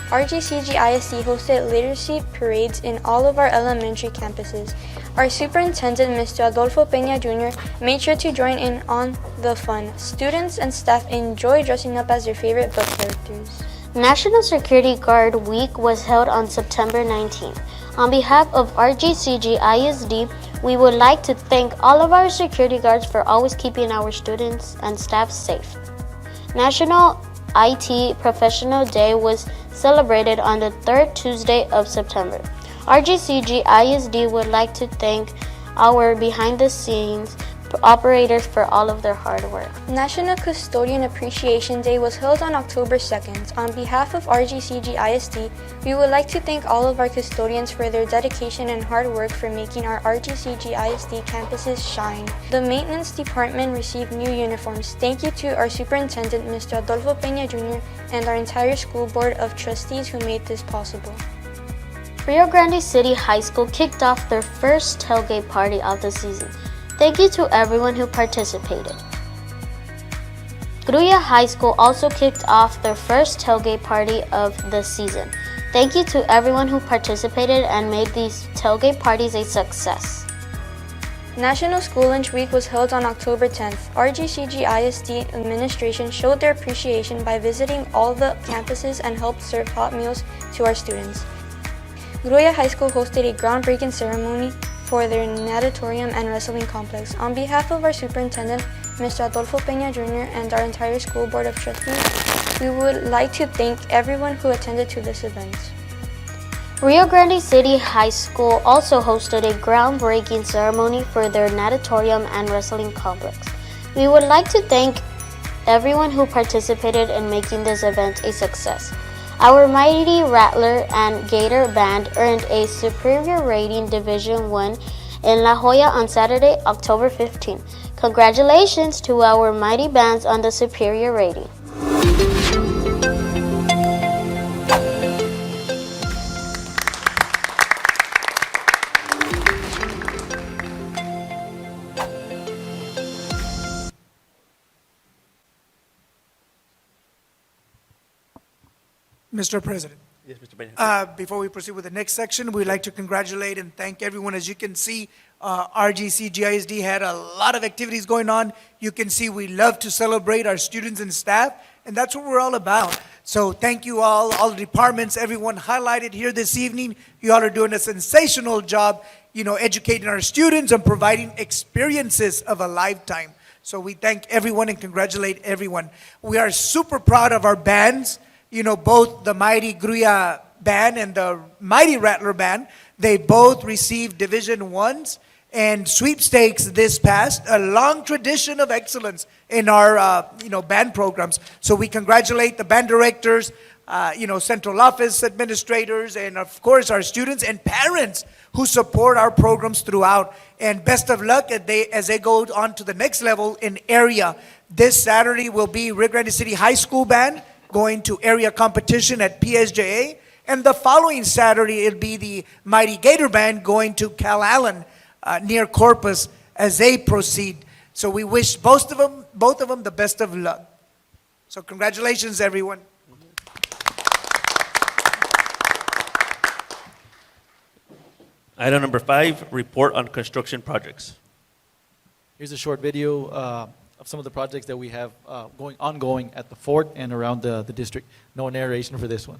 RGCGISD hosted literacy parades in all of our elementary campuses. Our superintendent, Mr. Adolfo Peña Jr., made sure to join in on the fun. Students and staff enjoyed dressing up as their favorite book characters. National Security Guard Week was held on September 19th. On behalf of RGCGISD, we would like to thank all of our security guards for always keeping our students and staff safe. National IT Professional Day was celebrated on the third Tuesday of September. RGCGISD would like to thank our behind-the-scenes operators for all of their hard work. National Custodian Appreciation Day was held on October 2nd. On behalf of RGCGISD, we would like to thank all of our custodians for their dedication and hard work for making our RGCGISD campuses shine. The Maintenance Department received new uniforms. Thank you to our Superintendent, Mr. Adolfo Peña Jr., and our entire School Board of Trustees who made this possible. Rio Grande City High School kicked off their first tailgate party of the season. Thank you to everyone who participated. Gruya High School also kicked off their first tailgate party of the season. Thank you to everyone who participated and made these tailgate parties a success. National School Lunch Week was held on October 10th. RGCGISD administration showed their appreciation by visiting all the campuses and helped serve hot meals to our students. Gruya High School hosted a groundbreaking ceremony for their natatorium and wrestling complex. On behalf of our superintendent, Mr. Adolfo Peña Jr., and our entire school board of trustees, we would like to thank everyone who attended to this event. Rio Grande City High School also hosted a groundbreaking ceremony for their natatorium and wrestling complex. We would like to thank everyone who participated in making this event a success. Our Mighty Rattler and Gator Band earned a Superior Rating Division I in La Jolla on Saturday, October 15. Congratulations to our mighty bands on the Superior Rating. Mr. President. Yes, Mr. Peña. Before we proceed with the next section, we'd like to congratulate and thank everyone. As you can see, RGCGISD had a lot of activities going on. You can see we love to celebrate our students and staff, and that's what we're all about. So thank you all the departments, everyone highlighted here this evening. You all are doing a sensational job, educating our students and providing experiences of a lifetime. So we thank everyone and congratulate everyone. We are super proud of our bands. Both the Mighty Gruya Band and the Mighty Rattler Band, they both received Division I's and sweepstakes this past, a long tradition of excellence in our, band programs. So we congratulate the band directors, central office administrators, and of course our students and parents who support our programs throughout. And best of luck as they go on to the next level in area. This Saturday will be Rio Grande City High School Band going to area competition at PSJA. And the following Saturday, it'll be the Mighty Gator Band going to Cal Allen near Corpus as they proceed. So we wish both of them the best of luck. So congratulations, everyone. Item number 5, report on construction projects. Here's a short video of some of the projects that we have ongoing at the fort and around the district. No narration for this one.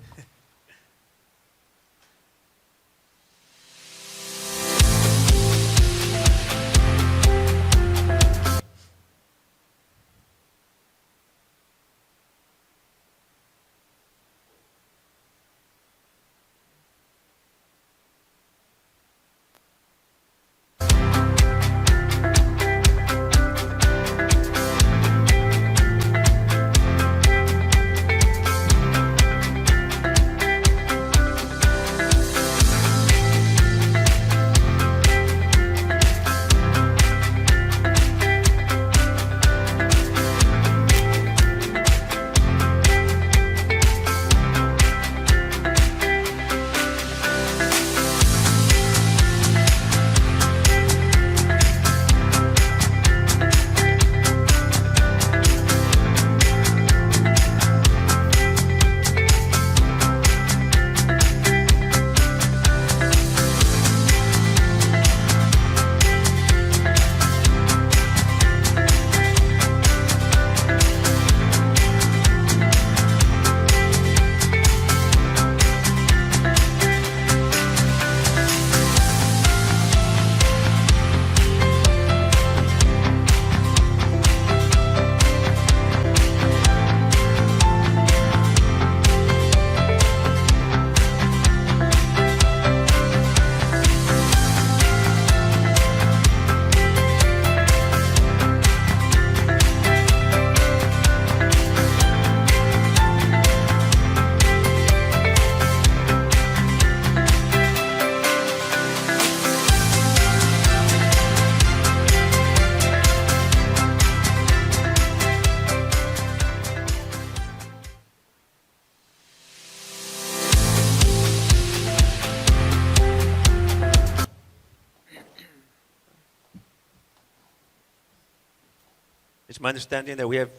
It's my understanding that we have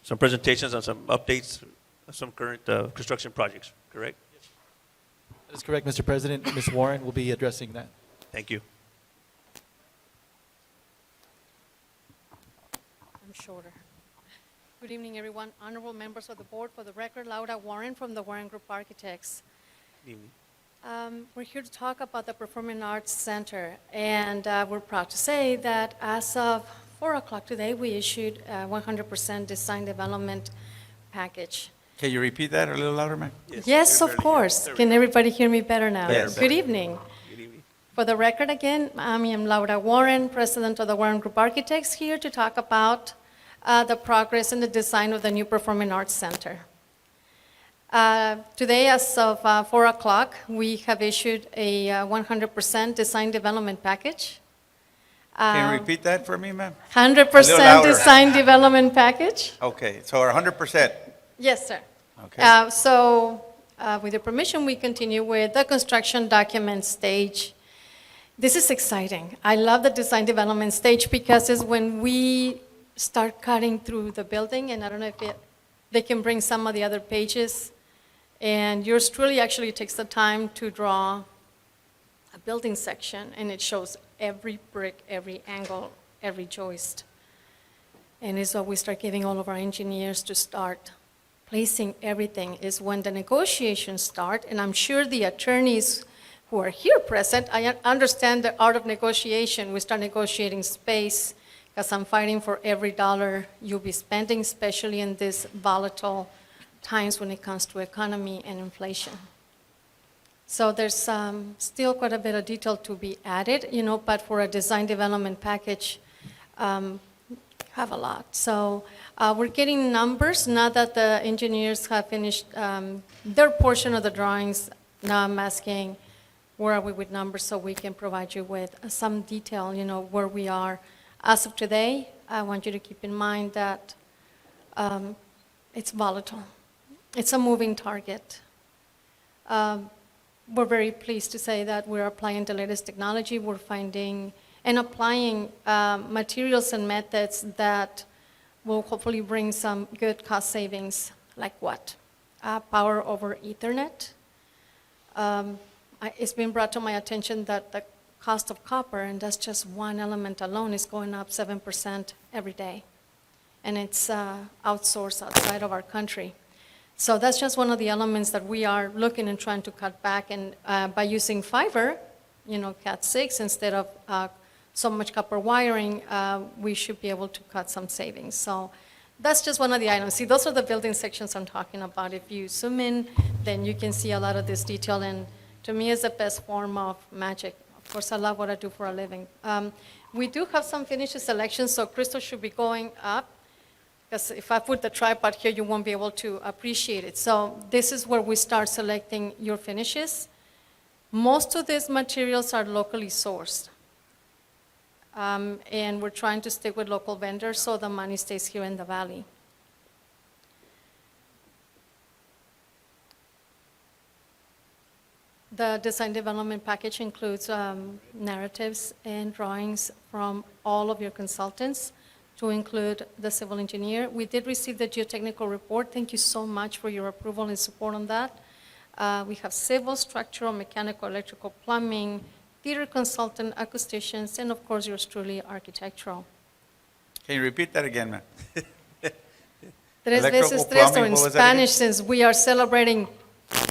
some presentations on some updates of some current construction projects, correct? That is correct, Mr. President. Ms. Warren will be addressing that. Thank you. I'm shorter. Good evening, everyone. Honorable members of the board, for the record, Laura Warren from the Warren Group Architects. Good evening. We're here to talk about the Performing Arts Center, and we're proud to say that as of 4 o'clock today, we issued a 100% design development package. Can you repeat that a little louder, ma'am? Yes, of course. Can everybody hear me better now? Yes. Good evening. Good evening. For the record again, I am Laura Warren, president of the Warren Group Architects, here to talk about the progress in the design of the new Performing Arts Center. Today, as of 4 o'clock, we have issued a 100% design development package. Can you repeat that for me, ma'am? 100% louder. design development package? Okay, so 100%. Yes, sir. Okay. With your permission, we continue with the construction document stage. This is exciting. I love the design development stage because it's when we start cutting through the building, and I don't know if they can bring some of the other pages. And yours truly actually takes the time to draw a building section, and it shows every brick, every angle, every joist. And it's what we start giving all of our engineers to start placing everything is when the negotiations start, and I'm sure the attorneys who are here present, I understand the art of negotiation. We start negotiating space, because I'm fighting for every dollar you'll be spending, especially in these volatile times when it comes to economy and inflation. So there's still quite a bit of detail to be added, but for a design development package, have a lot. So we're getting numbers now that the engineers have finished their portion of the drawings. Now I'm asking, where are we with numbers so we can provide you with some detail, where we are. As of today, I want you to keep in mind that it's volatile. It's a moving target. We're very pleased to say that we're applying the latest technology. We're finding and applying materials and methods that will hopefully bring some good cost savings, like what? Power over Ethernet. It's been brought to my attention that the cost of copper, and that's just one element alone, is going up 7% every day. And it's outsourced outside of our country. So that's just one of the elements that we are looking and trying to cut back. And by using fiber, Cat6, instead of so much copper wiring, we should be able to cut some savings. So that's just one of the items. See, those are the building sections I'm talking about. If you zoom in, then you can see a lot of this detail. And to me, it's the best form of magic. Of course, I love what I do for a living. We do have some finishes selections, so Crystal should be going up. Because if I put the tripod here, you won't be able to appreciate it. So this is where we start selecting your finishes. Most of these materials are locally sourced. And we're trying to stick with local vendors so the money stays here in the valley. The design development package includes narratives and drawings from all of your consultants, to include the civil engineer. We did receive the geotechnical report. Thank you so much for your approval and support on that. We have civil, structural, mechanical, electrical, plumbing, theater consultant, acousticians, and of course yours truly, architectural. Can you repeat that again, ma'am? Tres Electrical, veces tres, or plumbing, in what was that again? Spanish, since we are celebrating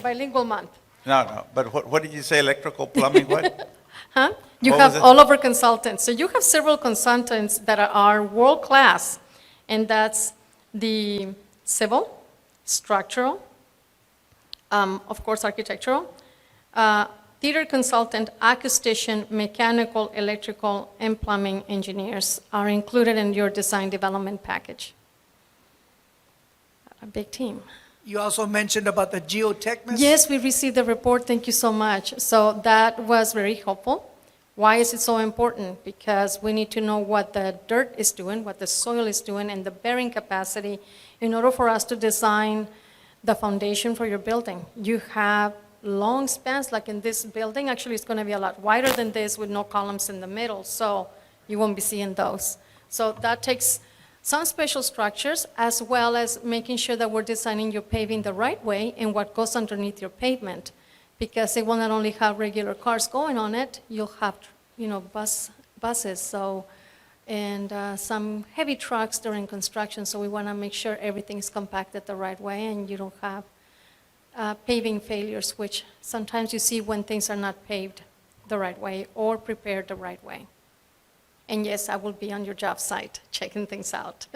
bilingual month. No, but what did you say, electrical, plumbing, what? Huh? You What was have it? all of our consultants. So you have several consultants that are world-class, and that's the civil, structural, of course, architectural, theater consultant, acoustician, mechanical, electrical, and plumbing engineers are included in your design development package. A big team. You also mentioned about the geotechnist. Yes, we received the report. Thank you so much. So that was very helpful. Why is it so important? Because we need to know what the dirt is doing, what the soil is doing, and the bearing capacity in order for us to design the foundation for your building. You have long spans, like in this building. Actually, it's going to be a lot wider than this with no columns in the middle, so you won't be seeing those. So that takes some special structures, as well as making sure that we're designing your paving the right way and what goes underneath your pavement. Because it will not only have regular cars going on it, you'll have, buses, so, and some heavy trucks during construction. So we want to make sure everything is compacted the right way and you don't have paving failures, which sometimes you see when things are not paved the right way or prepared the right way. And yes, I will be on your job site checking things out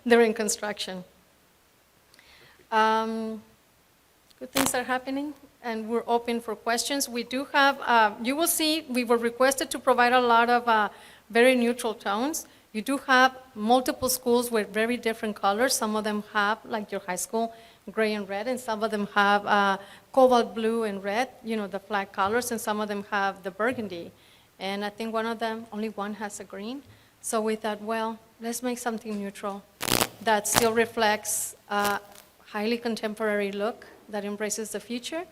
during construction. Good things are happening, and we're open for questions. We do have, you will see, we were requested to provide a lot of very neutral tones. You do have multiple schools with very different colors. Some of them have, like your high school, gray and red, and some of them have cobalt blue and red, the flag colors, and some of them have the burgundy. And I think one of them, only one has a green. So we thought, well, let's make something neutral that still reflects a highly contemporary look that embraces the future,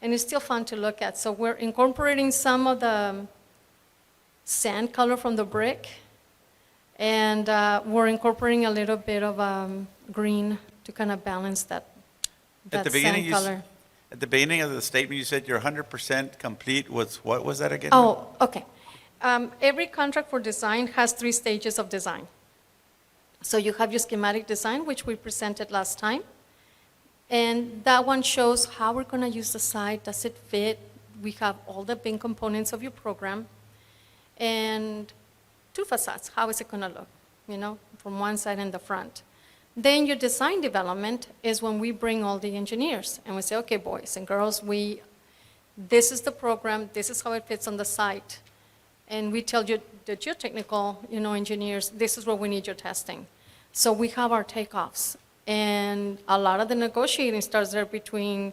and it's still fun to look at. So we're incorporating some of the sand color from the brick, and we're incorporating a little bit of green to kind of balance that sand color. At the beginning of the statement, you said you're 100% complete with, what was that again? Oh, okay. Every contract for design has 3 stages of design. So you have your schematic design, which we presented last time. And that one shows how we're going to use the site. Does it fit? We have all the main components of your program. And 2 facades, how is it going to look, from one side and the front. Then your design development is when we bring all the engineers and we say, okay, boys and girls, this is the program, this is how it fits on the site. And we tell you, the geotechnical, engineers, this is where we need your testing. So we have our takeoffs. And a lot of the negotiating starts there between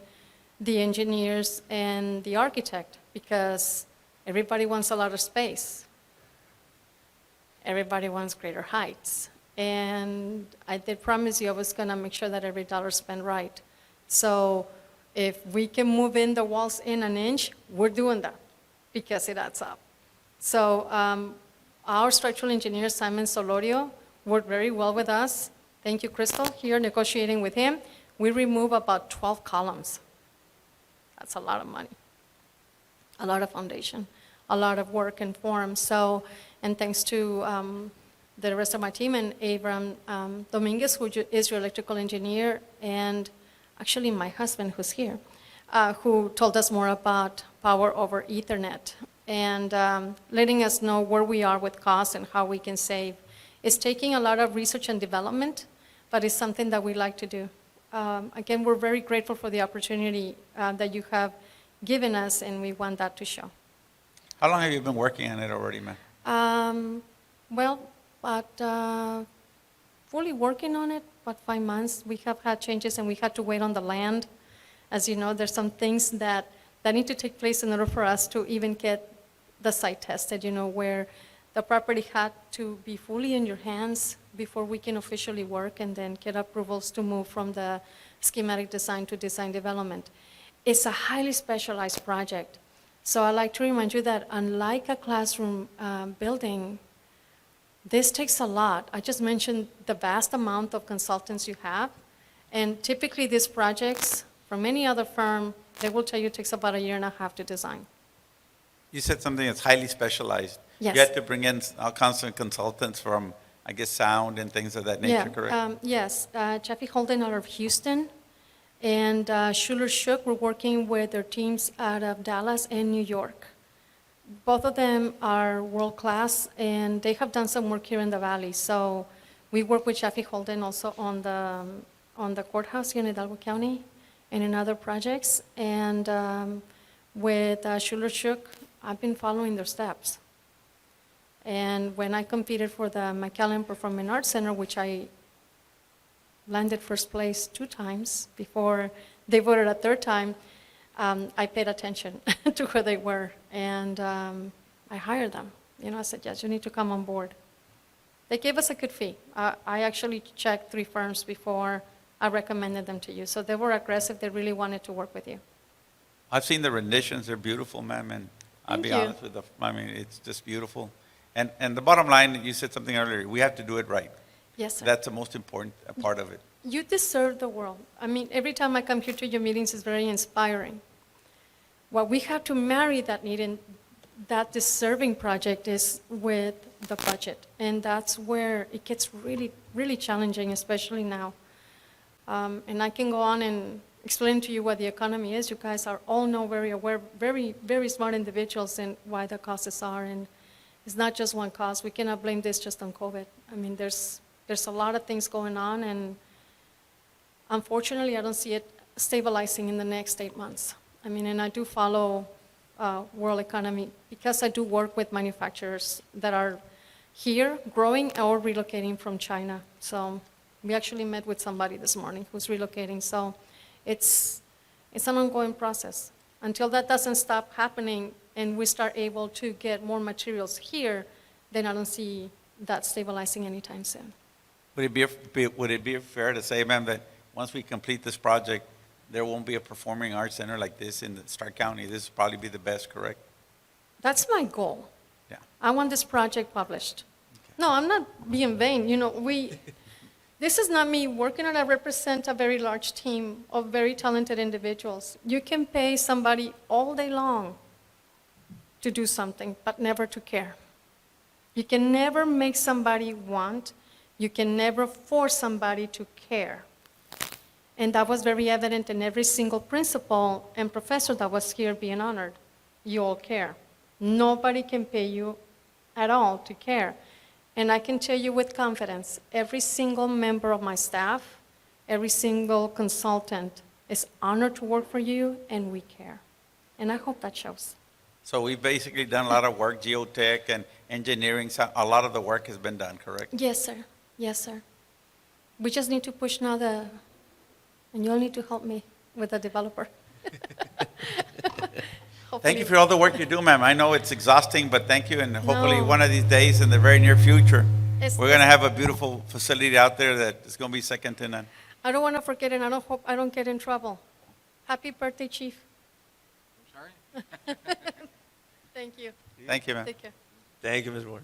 the engineers and the architect, because everybody wants a lot of space. Everybody wants greater heights. And I did promise you I was going to make sure that every dollar is spent right. So if we can move in the walls in an inch, we're doing that because it adds up. So our structural engineer, Simon Solorio, worked very well with us. Thank you, Crystal. Here negotiating with him, we remove about 12 columns. That's a lot of money, a lot of foundation, a lot of work and form. So, and thanks to the rest of my team and Abram Dominguez, who is your electrical engineer, and actually my husband who's here, who told us more about power over Ethernet and letting us know where we are with costs and how we can save. It's taking a lot of research and development, but it's something that we like to do. Again, we're very grateful for the opportunity that you have given us, and we want that to show. How long have you been working on it already, ma'am? Well, but fully working on it, about 5 months. We have had changes, and we had to wait on the land. As you know, there's some things that need to take place in order for us to even get the site tested, where the property had to be fully in your hands before we can officially work and then get approvals to move from the schematic design to design development. It's a highly specialized project. So I like to remind you that unlike a classroom building, this takes a lot. I just mentioned the vast amount of consultants you have. And typically these projects, from any other firm, they will tell you it takes about 1.5 years to design. You said something that's highly specialized. Yes. You had to bring in constant consultants from, I guess, sound and things of that nature, correct? Yes, Jeffy Holden out of Houston and Schuler Shook were working with their teams out of Dallas and New York. Both of them are world-class, and they have done some work here in the Valley. So we work with Jeffy Holden also on the courthouse here in Hidalgo County and in other projects. And with Schuler Shook, I've been following their steps. And when I competed for the McAllen Performing Arts Center, which I landed first place 2 times before they voted a 3rd time, I paid attention to where they were, and I hired them. I said, yes, you need to come on board. They gave us a good fee. I actually checked 3 firms before I recommended them to you. So they were aggressive. They really wanted to work with you. I've seen the renditions. They're beautiful, ma'am, and I'll be honest with you. I mean, it's just beautiful. And the bottom line, you said something earlier, we have to do it right. Yes, sir. That's the most important part of it. You deserve the world. I mean, every time I come here to your meetings, it's very inspiring. What we have to marry that need and that deserving project is with the budget. And that's where it gets really, really challenging, especially now. And I can go on and explain to you what the economy is. You guys are all know very aware, very, very smart individuals and why the costs are. And it's not just one cost. We cannot blame this just on COVID. I mean, there's a lot of things going on, and unfortunately, I don't see it stabilizing in the next 8 months. I mean, and I do follow world economy because I do work with manufacturers that are here growing or relocating from China. So we actually met with somebody this morning who's relocating. So it's an ongoing process. Until that doesn't stop happening and we start able to get more materials here, then I don't see that stabilizing anytime soon. Would it be fair to say, ma'am, that once we complete this project, there won't be a performing arts center like this in Stark County? This will probably be the best, correct? That's my goal. Yeah. I want this project published. Okay. No, I'm not being vain. This is not me working on. I represent a very large team of very talented individuals. You can pay somebody all day long to do something, but never to care. You can never make somebody want. You can never force somebody to care. And that was very evident in every single principal and professor that was here being honored. You all care. Nobody can pay you at all to care. And I can tell you with confidence, every single member of my staff, every single consultant is honored to work for you, and we care. And I hope that shows. So we've basically done a lot of work, geotech and engineering. So a lot of the work has been done, correct? Yes, sir. Yes, sir. We just need to push now and you'll need to help me with the developer. Thank you for all the work you do, ma'am. I know it's exhausting, but thank you, and hopefully one of these days in the very near future, we're going to have a beautiful facility out there that is going to be second to none. I don't want to forget, and I don't hope I don't get in trouble. Happy birthday, Chief. I'm sorry? Thank you. Thank you, ma'am. Take care. Thank you, Ms. Ward.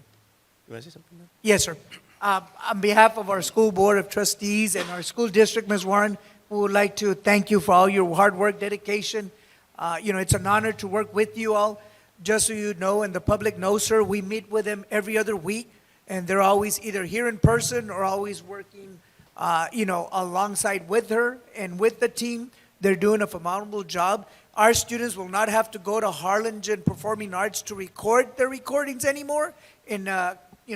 You want to say something now? Yes, sir. On behalf of our school board of trustees and our school district, Ms. Warren, we would like to thank you for all your hard work, dedication. It's an honor to work with you all. Just so you know, and the public knows, sir, we meet with them every other week, and they're always either here in person or always working, alongside with her and with the team. They're doing a phenomenal job. Our students will not have to go to Harlingen Performing Arts to record their recordings anymore.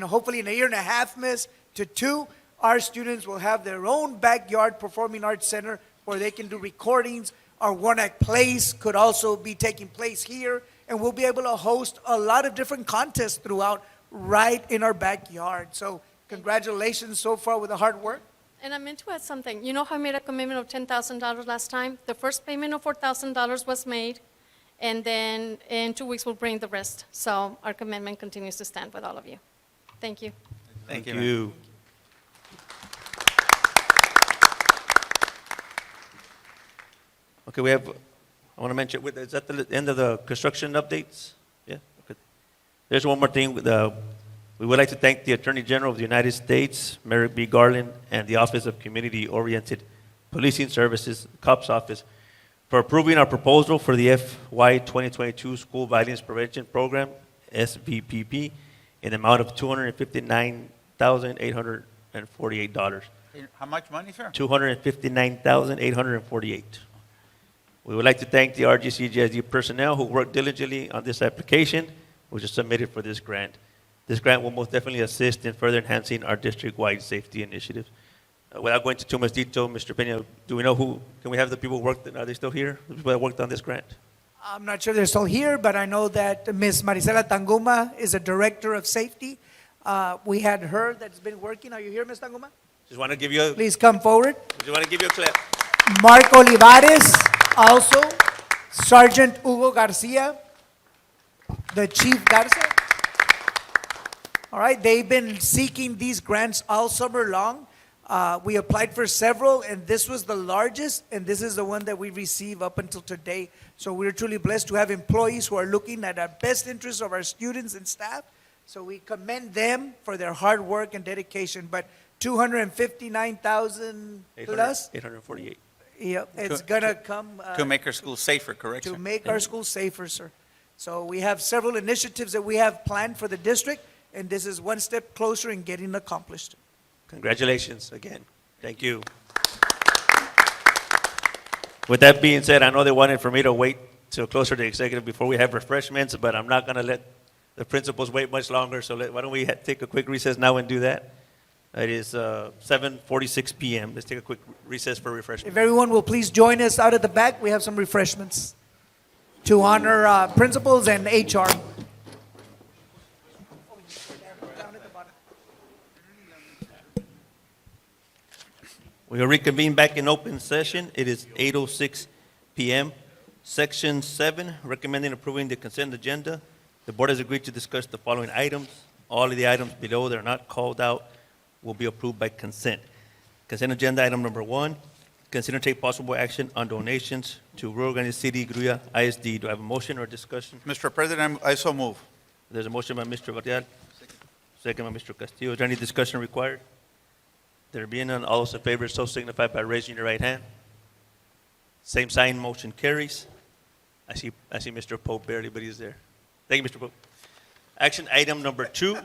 Hopefully in a year and a half, miss, to 2, our students will have their own backyard performing arts center where they can do recordings. Our one-act plays could also be taking place here, and we'll be able to host a lot of different contests throughout right in our backyard. So congratulations so far with the hard work. And I meant to add something. You know how I made a commitment of $10,000 last time? The first payment of $4,000 was made, and then in 2 weeks we'll bring the rest. So our commitment continues to stand with all of you. Thank you. Thank ma'am. you. Okay, I want to mention, is that the end of the construction updates? Yeah, okay. There's one more thing. We would like to thank the Attorney General of the United States, Merrick B. Garland, and the Office of Community-Oriented Policing Services, COPS Office, for approving our proposal for the FY 2022 School Violence Prevention Program, SVPP, in the amount of $259,848. How much money, sir? $259,848. We would like to thank the RGCGISD personnel who worked diligently on this application, which is submitted for this grant. This grant will most definitely assist in further enhancing our district-wide safety initiatives. Without going into too much detail, Mr. Peña, do we know can we have the people are they still here? The people that worked on this grant? I'm not sure they're still here, but I know that Ms. Marisela Tanguma is a director of safety. We had her that's been working. Are you here, Ms. Tanguma? Just want to give you Please come forward. just want to give you a clap. Mark Olivares, also. Sergeant Hugo Garcia, the Chief Garza. All right, they've been seeking these grants all summer long. We applied for several, and this was the largest, and this is the one that we received up until today. So we're truly blessed to have employees who are looking at our best interests of our students and staff. So we commend them for their hard work and dedication. But 259,000 plus, 848. yep, it's gonna come. To make our schools safer, correct, To sir? make our schools safer, sir. So we have several initiatives that we have planned for the district, and this is one step closer in getting accomplished. Congratulations again. Thank you. With that being said, I know they wanted for me to wait till closer to executive before we have refreshments, but I'm not going to let the principals wait much longer. So why don't we take a quick recess now and do that? It is 7:46 p.m. Let's take a quick recess for refreshments. If everyone will please join us out at the back, we have some refreshments to honor principals and HR. We will reconvene back in open session. It is 8:06 p.m. Section 7, recommending approving the consent agenda. The board has agreed to discuss the following items. All of the items below that are not called out will be approved by consent. Consent agenda item number 1, consider and take possible action on donations to Rural Granite City, Gruya, ISD. Do I have a motion or discussion? Mr. President, I so move. There's a motion by Mr. Varela. Second by Mr. Castillo. Is there any discussion required? There being none, all those in favor so signify by raising your right hand. Same sign, motion carries. I see Mr. Pope barely, but he's there. Thank you, Mr. Pope. Action item number 2,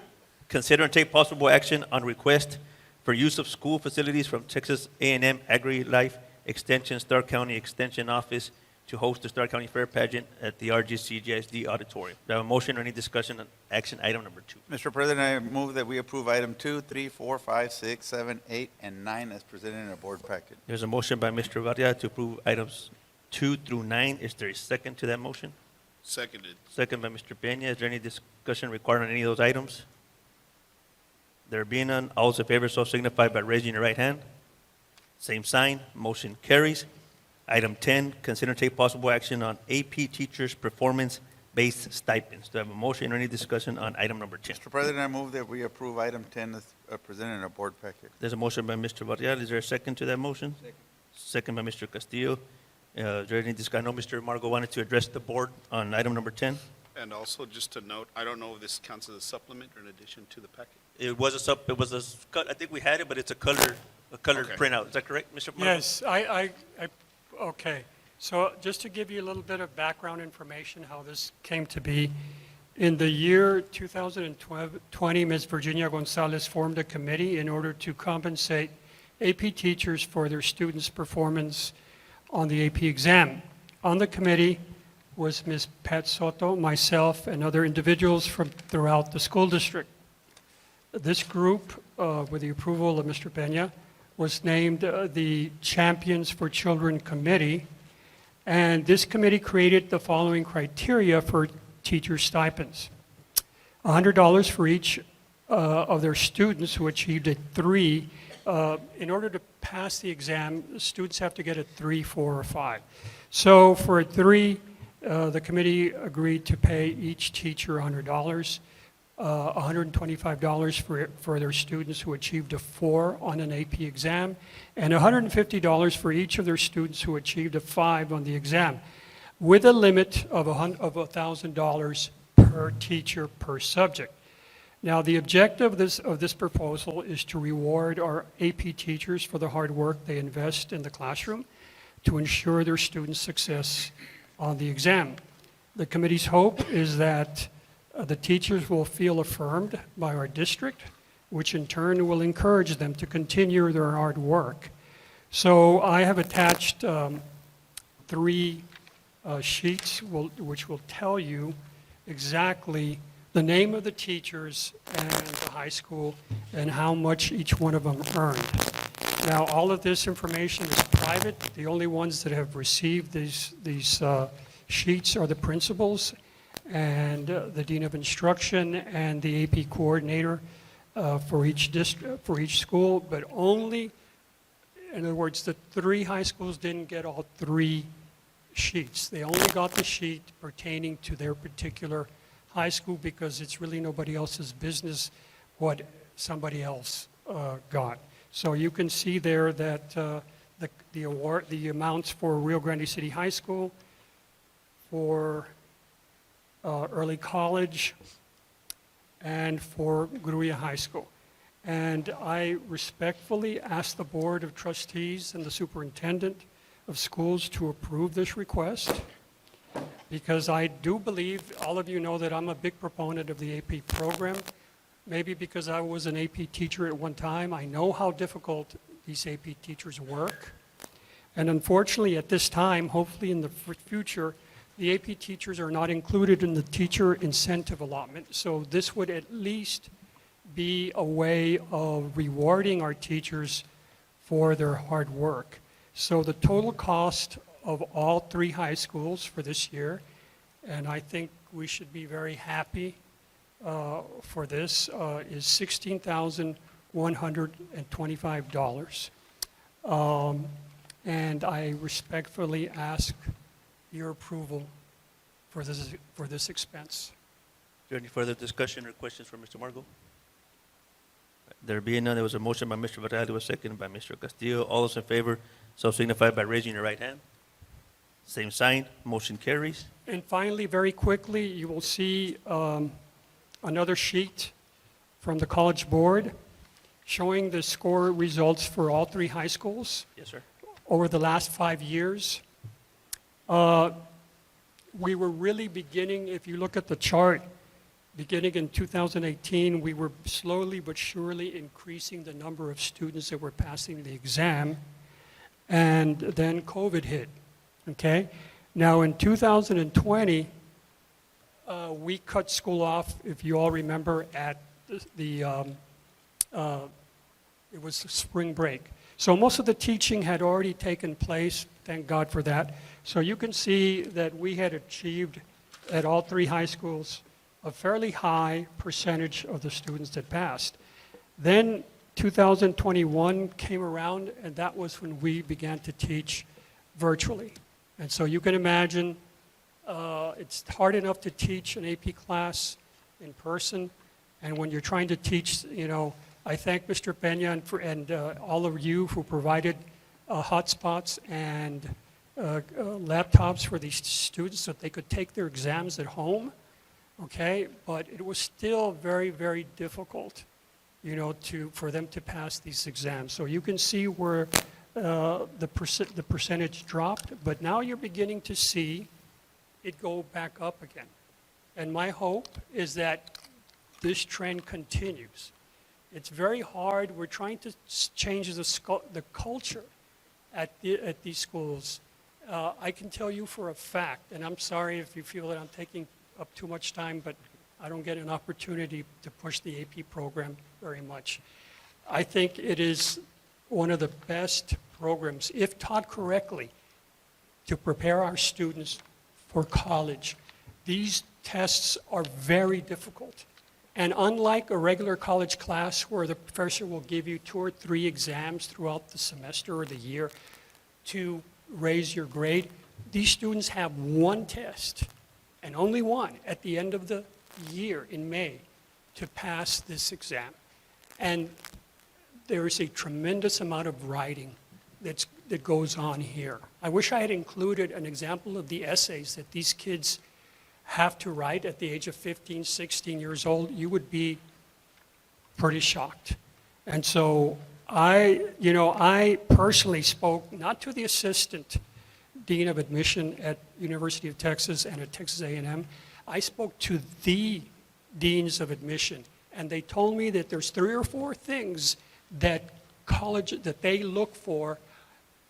consider and take possible action on request for use of school facilities from Texas A&M Agri-Life Extension Stark County Extension Office to host the Stark County Fair Pageant at the RGCGISD Auditorium. Do I have a motion or any discussion on action item number 2? Mr. President, I move that we approve item 2, 3, 4, 5, 6, 7, 8, and 9 as presented in our board packet. There's a motion by Mr. Varela to approve items 2 through 9. Is there a second to that motion? Seconded. Second by Mr. Peña. Is there any discussion required on any of those items? There being none, all those in favor so signify by raising your right hand. Same sign, motion carries. Item 10, consider and take possible action on AP teachers' performance-based stipends. Do I have a motion or any discussion on item number 10? Mr. President, I move that we approve item 10 as presented in our board packet. There's a motion by Mr. Varela. Is there a second to that motion? Second by Mr. Castillo. Is there any discussion? I know Mr. Margo wanted to address the board on item number 10. And also, just to note, I don't know if this counts as a supplement or an addition to the packet. It was I think we had it, but it's a colored Okay. printout. Is that correct, Mr. Marco? Yes, okay. So just to give you a little bit of background information, how this came to be, in the year 2020, Ms. Virginia Gonzalez formed a committee in order to compensate AP teachers for their students' performance on the AP exam. On the committee was Ms. Pat Soto, myself, and other individuals from throughout the school district. This group, with the approval of Mr. Peña, was named the Champions for Children Committee, and this committee created the following criteria for teacher stipends. $100 for each of their students who achieved a 3. In order to pass the exam, students have to get a 3, 4, or 5. So for a 3, the committee agreed to pay each teacher $100. $125 for their students who achieved a 4 on an AP exam, and $150 for each of their students who achieved a 5 on the exam, with a limit of $1,000 per teacher per subject. Now, the objective of this proposal is to reward our AP teachers for the hard work they invest in the classroom to ensure their students' success on the exam. The committee's hope is that the teachers will feel affirmed by our district, which in turn will encourage them to continue their hard work. So I have attached 3 sheets which will tell you exactly the name of the teachers and the high school and how much each one of them earned. Now, all of this information is private. The only ones that have received these sheets are the principals and the Dean of Instruction and the AP coordinator for each school, but only, in other words, the 3 high schools didn't get all 3 sheets. They only got the sheet pertaining to their particular high school because it's really nobody else's business what somebody else got. So you can see there that the amounts for Rio Grande City High School, for early college, and for Gruya High School. And I respectfully ask the Board of Trustees and the Superintendent of Schools to approve this request, because I do believe, all of you know that I'm a big proponent of the AP program. Maybe because I was an AP teacher at one time, I know how difficult these AP teachers work. And unfortunately, at this time, hopefully in the future, the AP teachers are not included in the teacher incentive allotment. So this would at least be a way of rewarding our teachers for their hard work. So the total cost of all 3 high schools for this year, and I think we should be very happy for this, is $16,125. And I respectfully ask your approval for this expense. Is there any further discussion or questions for Mr. Margot? There being none, there was a motion by Mr. Varela, was seconded by Mr. Castillo. All those in favor, so signify by raising your right hand. Same sign, motion carries. And finally, very quickly, you will see another sheet from the College Board showing the score results for all 3 high schools. Yes, sir. Over the last 5 years. We were really beginning, if you look at the chart, beginning in 2018, we were slowly but surely increasing the number of students that were passing the exam, and then COVID hit, okay? Now in 2020, we cut school off, if you all remember, at it was spring break. So most of the teaching had already taken place, thank God for that. So you can see that we had achieved at all 3 high schools a fairly high percentage of the students that passed. Then 2021 came around, and that was when we began to teach virtually. And so you can imagine it's hard enough to teach an AP class in person, and when you're trying to teach, I thank Mr. Peña and all of you who provided hotspots and laptops for these students so that they could take their exams at home. okay? But it was still very, very difficult, you know, for them to pass these exams. So you can see where the percentage dropped, but now you're beginning to see it go back up again. And my hope is that this trend continues. It's very hard. We're trying to change the culture at these schools. I can tell you for a fact, and I'm sorry if you feel that I'm taking up too much time, but I don't get an opportunity to push the AP program very much. I think it is one of the best programs, if taught correctly, to prepare our students for college. These tests are very difficult. And unlike a regular college class where the professor will give you 2 or 3 exams throughout the semester or the year to raise your grade, these students have one test, and only one, at the end of the year in May to pass this exam. And there is a tremendous amount of writing that goes on here. I wish I had included an example of the essays that these kids have to write at the age of 15, 16 years old. You would be pretty shocked. And so I personally spoke not to the assistant dean of admission at University of Texas and at Texas A&M. I spoke to the deans of admission, and they told me that there's 3 or 4 things that they look for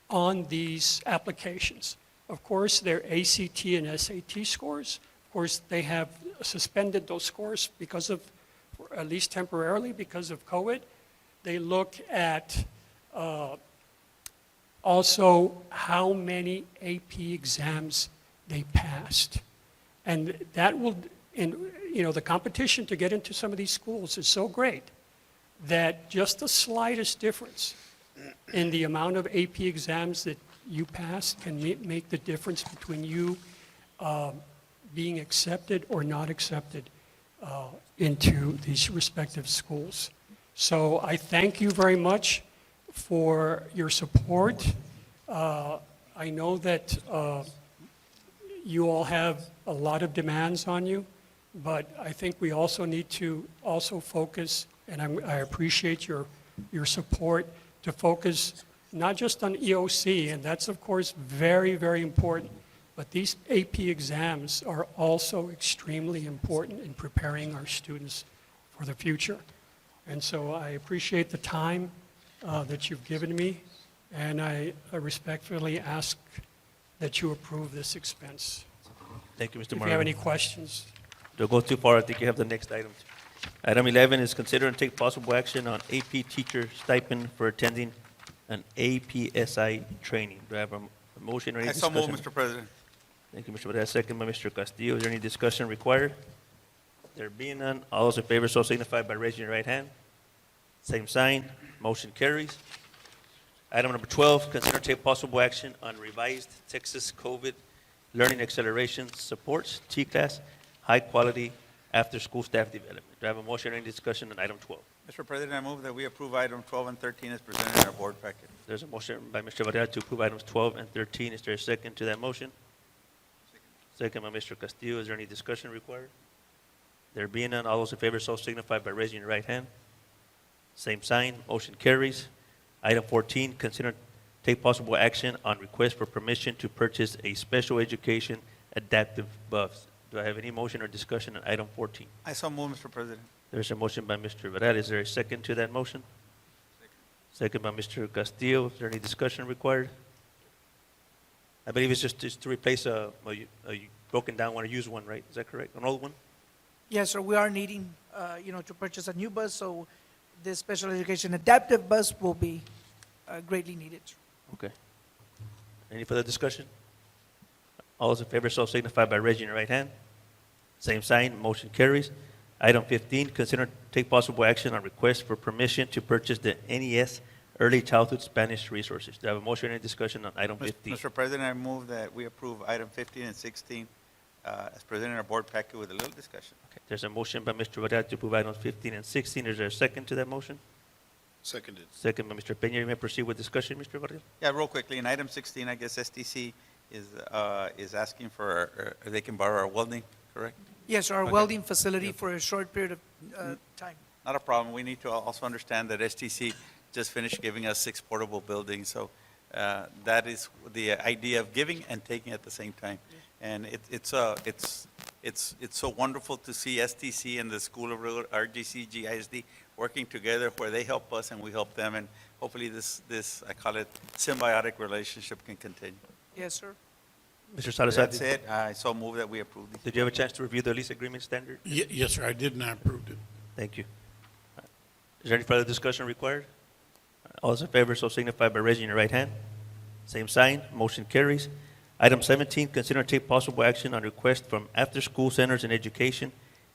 on these applications. Of course, their ACT and SAT scores. Of course, they have suspended those scores because of, at least temporarily, because of COVID. They look at also how many AP exams they passed. And that will, the competition to get into some of these schools is so great that just the slightest difference in the amount of AP exams that you pass can make the difference between you being accepted or not accepted into these respective schools. So I thank you very much for your support. I know that you all have a lot of demands on you, but I think we also need to also focus, and I appreciate your support, to focus not just on EOC, and that's of course very, very important, but these AP exams are also extremely important in preparing our students for the future. And so I appreciate the time that you've given me, and I respectfully ask that you approve this expense. Thank you, Mr. If you Martin. have any questions. Don't go too far. I think you have the next item. Item 11 is consider and take possible action on AP teacher stipend for attending an APSI training. Do I have a motion or any I so discussion? move, Mr. President. Thank you, Mr. Varela. Second by Mr. Castillo. Is there any discussion required? There being none, all those in favor so signify by raising your right hand. Same sign. Motion carries. Item number 12, consider and take possible action on revised Texas COVID Learning Acceleration Supports, TCAS, high-quality after-school staff development. Do I have a motion or any discussion on item 12? Mr. President, I move that we approve item 12 and 13 as presented in our board packet. There's a motion by Mr. Varela to approve items 12 and 13. Is there a second to that motion? Second by Mr. Castillo. Is there any discussion required? There being none, all those in favor so signify by raising your right hand. Same sign. Motion carries. Item 14, consider and take possible action on request for permission to purchase a special education adaptive bus. Do I have any motion or discussion on item 14? I so move, Mr. President. There's a motion by Mr. Varela. Is there a second to that motion? Second by Mr. Castillo. Is there any discussion required? I believe it's just to replace a broken down one or used one, right? Is that correct? An old one? Yes, sir, we are needing, to purchase a new bus, so this special education adaptive bus will be greatly needed. Okay. Any further discussion? All those in favor so signify by raising your right hand. Same sign, motion carries. Item 15, consider and take possible action on request for permission to purchase the NES Early Childhood Spanish Resources. Do I have a motion or any discussion on item 15? Mr. President, I move that we approve item 15 and 16 as presented in our board packet with a little discussion. Okay. There's a motion by Mr. Varela to approve items 15 and 16. Is there a second to that motion? Seconded. Second by Mr. Peña. You may proceed with discussion, Mr. Varela. Yeah, real quickly, in item 16, I guess STC is asking for, they can borrow our welding, correct? Yes, our Okay. welding facility for a short period of time. Not a problem. We need to also understand that STC just finished giving us 6 portable buildings, so that is the idea of giving and taking at the same time. And it's so wonderful to see STC and the School of RGCGISD working together where they help us and we help them, and hopefully this, I call it symbiotic relationship can continue. Yes, sir. Mr. Salazar, That's it. I so move that we approve these. did you have a chance to review the lease agreement standard? Yes, sir, I did not approve it. Thank you. Is there any further discussion required? All those in favor, so signify by raising your right hand. Same sign, motion carries. Item 17, consider and take possible action on request from After School Centers in Education,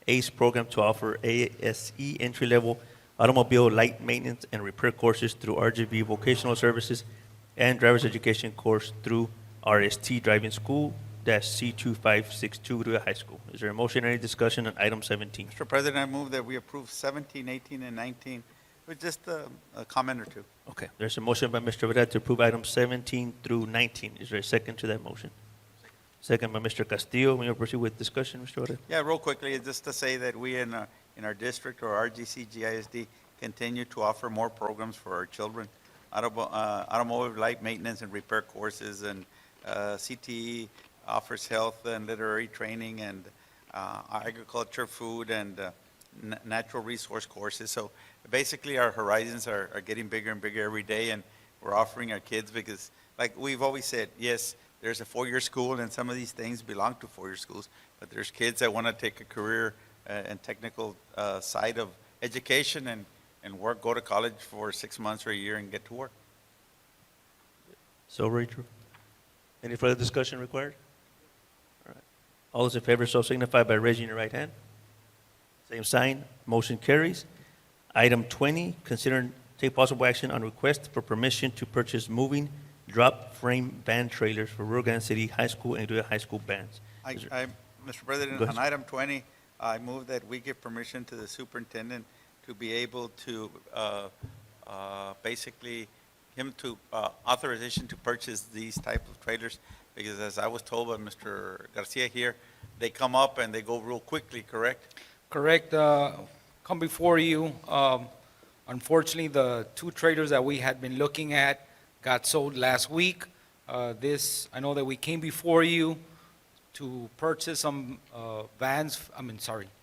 ACE program to offer ASE entry-level automobile light maintenance and repair courses through RGV Vocational Services and driver's education course through RST Driving School C2562 to high school. Is there a motion or any discussion on item 17? Mr. President, I move that we approve 17, 18, and 19 with just a comment or two. Okay, there's a motion by Mr. Varela to approve items 17 through 19. Is there a second to that motion? Second by Mr. Castillo. We will proceed with discussion, Mr. Varela. Yeah, real quickly, just to say that we in our district or RGCGISD continue to offer more programs for our children. Automotive light maintenance and repair courses, and CTE offers health and literary training, and agriculture, food, and natural resource courses. So basically, our horizons are getting bigger and bigger every day, and we're offering our kids because, like we've always said, yes, there's a four-year school, and some of these things belong to four-year schools, but there's kids that want to take a career and technical side of education and work, go to college for 6 months or a year and get to work. So very true. Any further discussion required? All right. All those in favor so signify by raising your right hand. Same sign, motion carries. Item 20, consider and take possible action on request for permission to purchase moving drop frame van trailers for Rio Grande City High School and India High School bands. Mr. President, Go ahead. on item 20, I move that we give permission to the superintendent to be able to, basically, him to, authorization to purchase these type of trailers, because as I was told by Mr. Garcia here, they come up and they go real quickly, correct? Correct. Come before you. Unfortunately, the 2 trailers that we had been looking at got sold last week. I know that we came before you to purchase some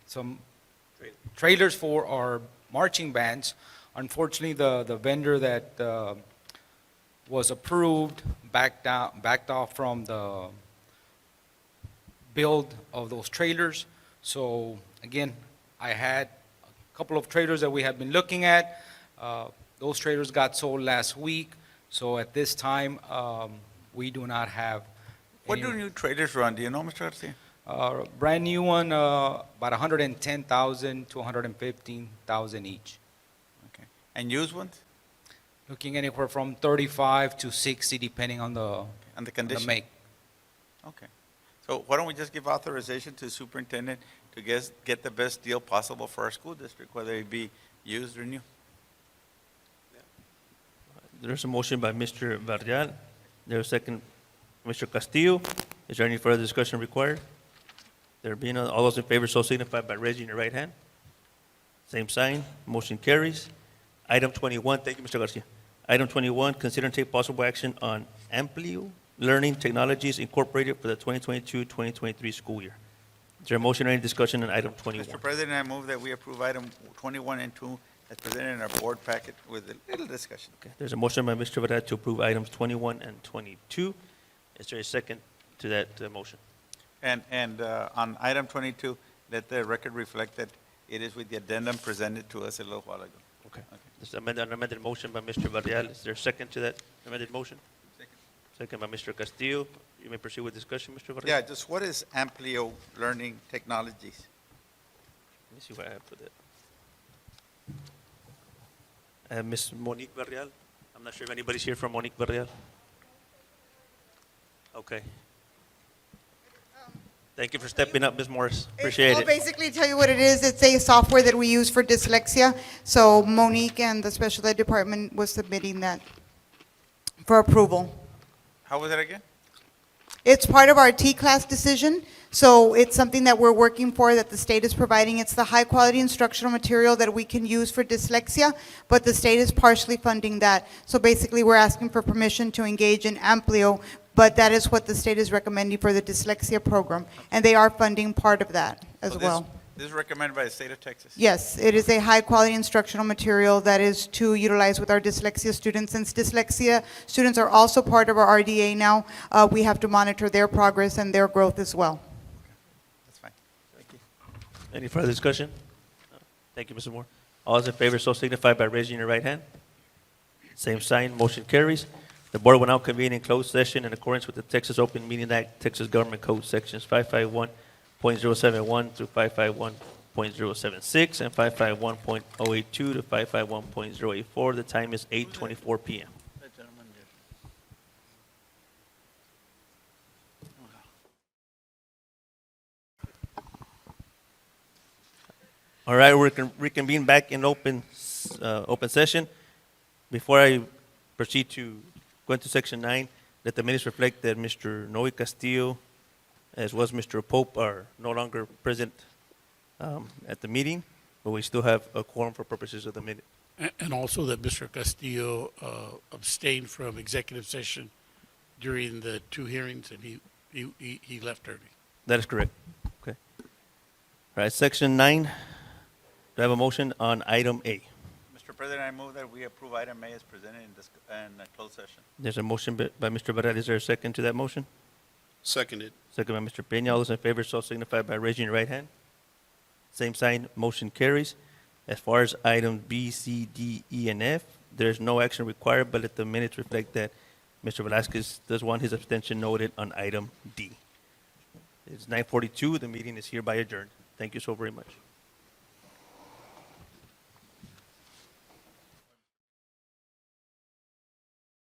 some trailers for our marching bands. Unfortunately, the vendor that was approved backed off from the build of those trailers. So again, I had a couple of trailers that we had been looking at. Those trailers got sold last week. So at this time, we do not have. What do new trailers run? Do you know, Mr. Garcia? Brand new one, about 110,000 to 115,000 each. Okay. And used ones? Looking anywhere from 35 to 60, depending on the condition? make. Okay. So why don't we just give authorization to the superintendent to get the best deal possible for our school district, whether it be used or new? There's a motion by Mr. Varela. There's a second, Mr. Castillo. Is there any further discussion required? There being none, all those in favor so signify by raising your right hand. Same sign, motion carries. Item 21, thank you, Mr. Garcia. Item 21, consider and take possible action on Amplio Learning Technologies Incorporated for the 2022-2023 school year. Is there a motion or any discussion on item 21? Mr. President, I move that we approve item 21 and 2 as presented in our board packet with a little discussion. Okay, there's a motion by Mr. Varela to approve items 21 and 22. Is there a second to that motion? And on item 22, let the record reflect that it is with the addendum presented to us a little while ago. Okay. This is an amended motion by Mr. Varela. Is there a second to that amended motion? Second by Mr. Castillo. You may proceed with discussion, Mr. Varela. Yeah, just what is Amplio Learning Technologies? Let me see what I have for that. Ms. Monique Varela. I'm not sure if anybody's here from Monique Varela. Okay. Thank you for stepping up, Ms. Morris. Appreciate I'll it. basically tell you what it is. It's a software that we use for dyslexia. So Monique and the special ed department was submitting that for approval. How was it again? It's part of our T-class decision, so it's something that we're working for, that the state is providing. It's the high-quality instructional material that we can use for dyslexia, but the state is partially funding that. So basically, we're asking for permission to engage in Amplio, but that is what the state is recommending for the dyslexia program, and they are funding part of that as So well. This is recommended by the state of Texas? Yes, it is a high-quality instructional material that is to utilize with our dyslexia students. Since dyslexia students are also part of our RDA now, we have to monitor their progress and their growth as well. That's fine. Thank you. Any further discussion? Thank you, Mr. Moore. All those in favor so signify by raising your right hand. Same sign, motion carries. The board will now convene in closed session in accordance with the Texas Open Meeting Act, Texas Government Code Sections 551.071 through 551.076 and 551.082 to 551.084. The time is 8:24 p.m. All right, we're reconvene back in open session. Before I proceed to go into section 9, let the minutes reflect that Mr. Noe Castillo, as well as Mr. Pope, are no longer present at the meeting, but we still have a quorum for purposes of the minute. And also that Mr. Castillo abstained from executive session during the two hearings, and he left early. That is correct. Okay. All right, section 9. Do I have a motion on item A? Mr. President, I move that we approve item A as presented in closed session. There's a motion by Mr. Varela. Is there a second to that motion? Seconded. Second by Mr. Peña. All those in favor so signify by raising your right hand. Same sign, motion carries. As far as item B, C, D, E, and F, there's no action required, but let the minutes reflect that Mr. Velasquez does want his abstention noted on item D. It's 9:42. The meeting is hereby adjourned. Thank you so very much.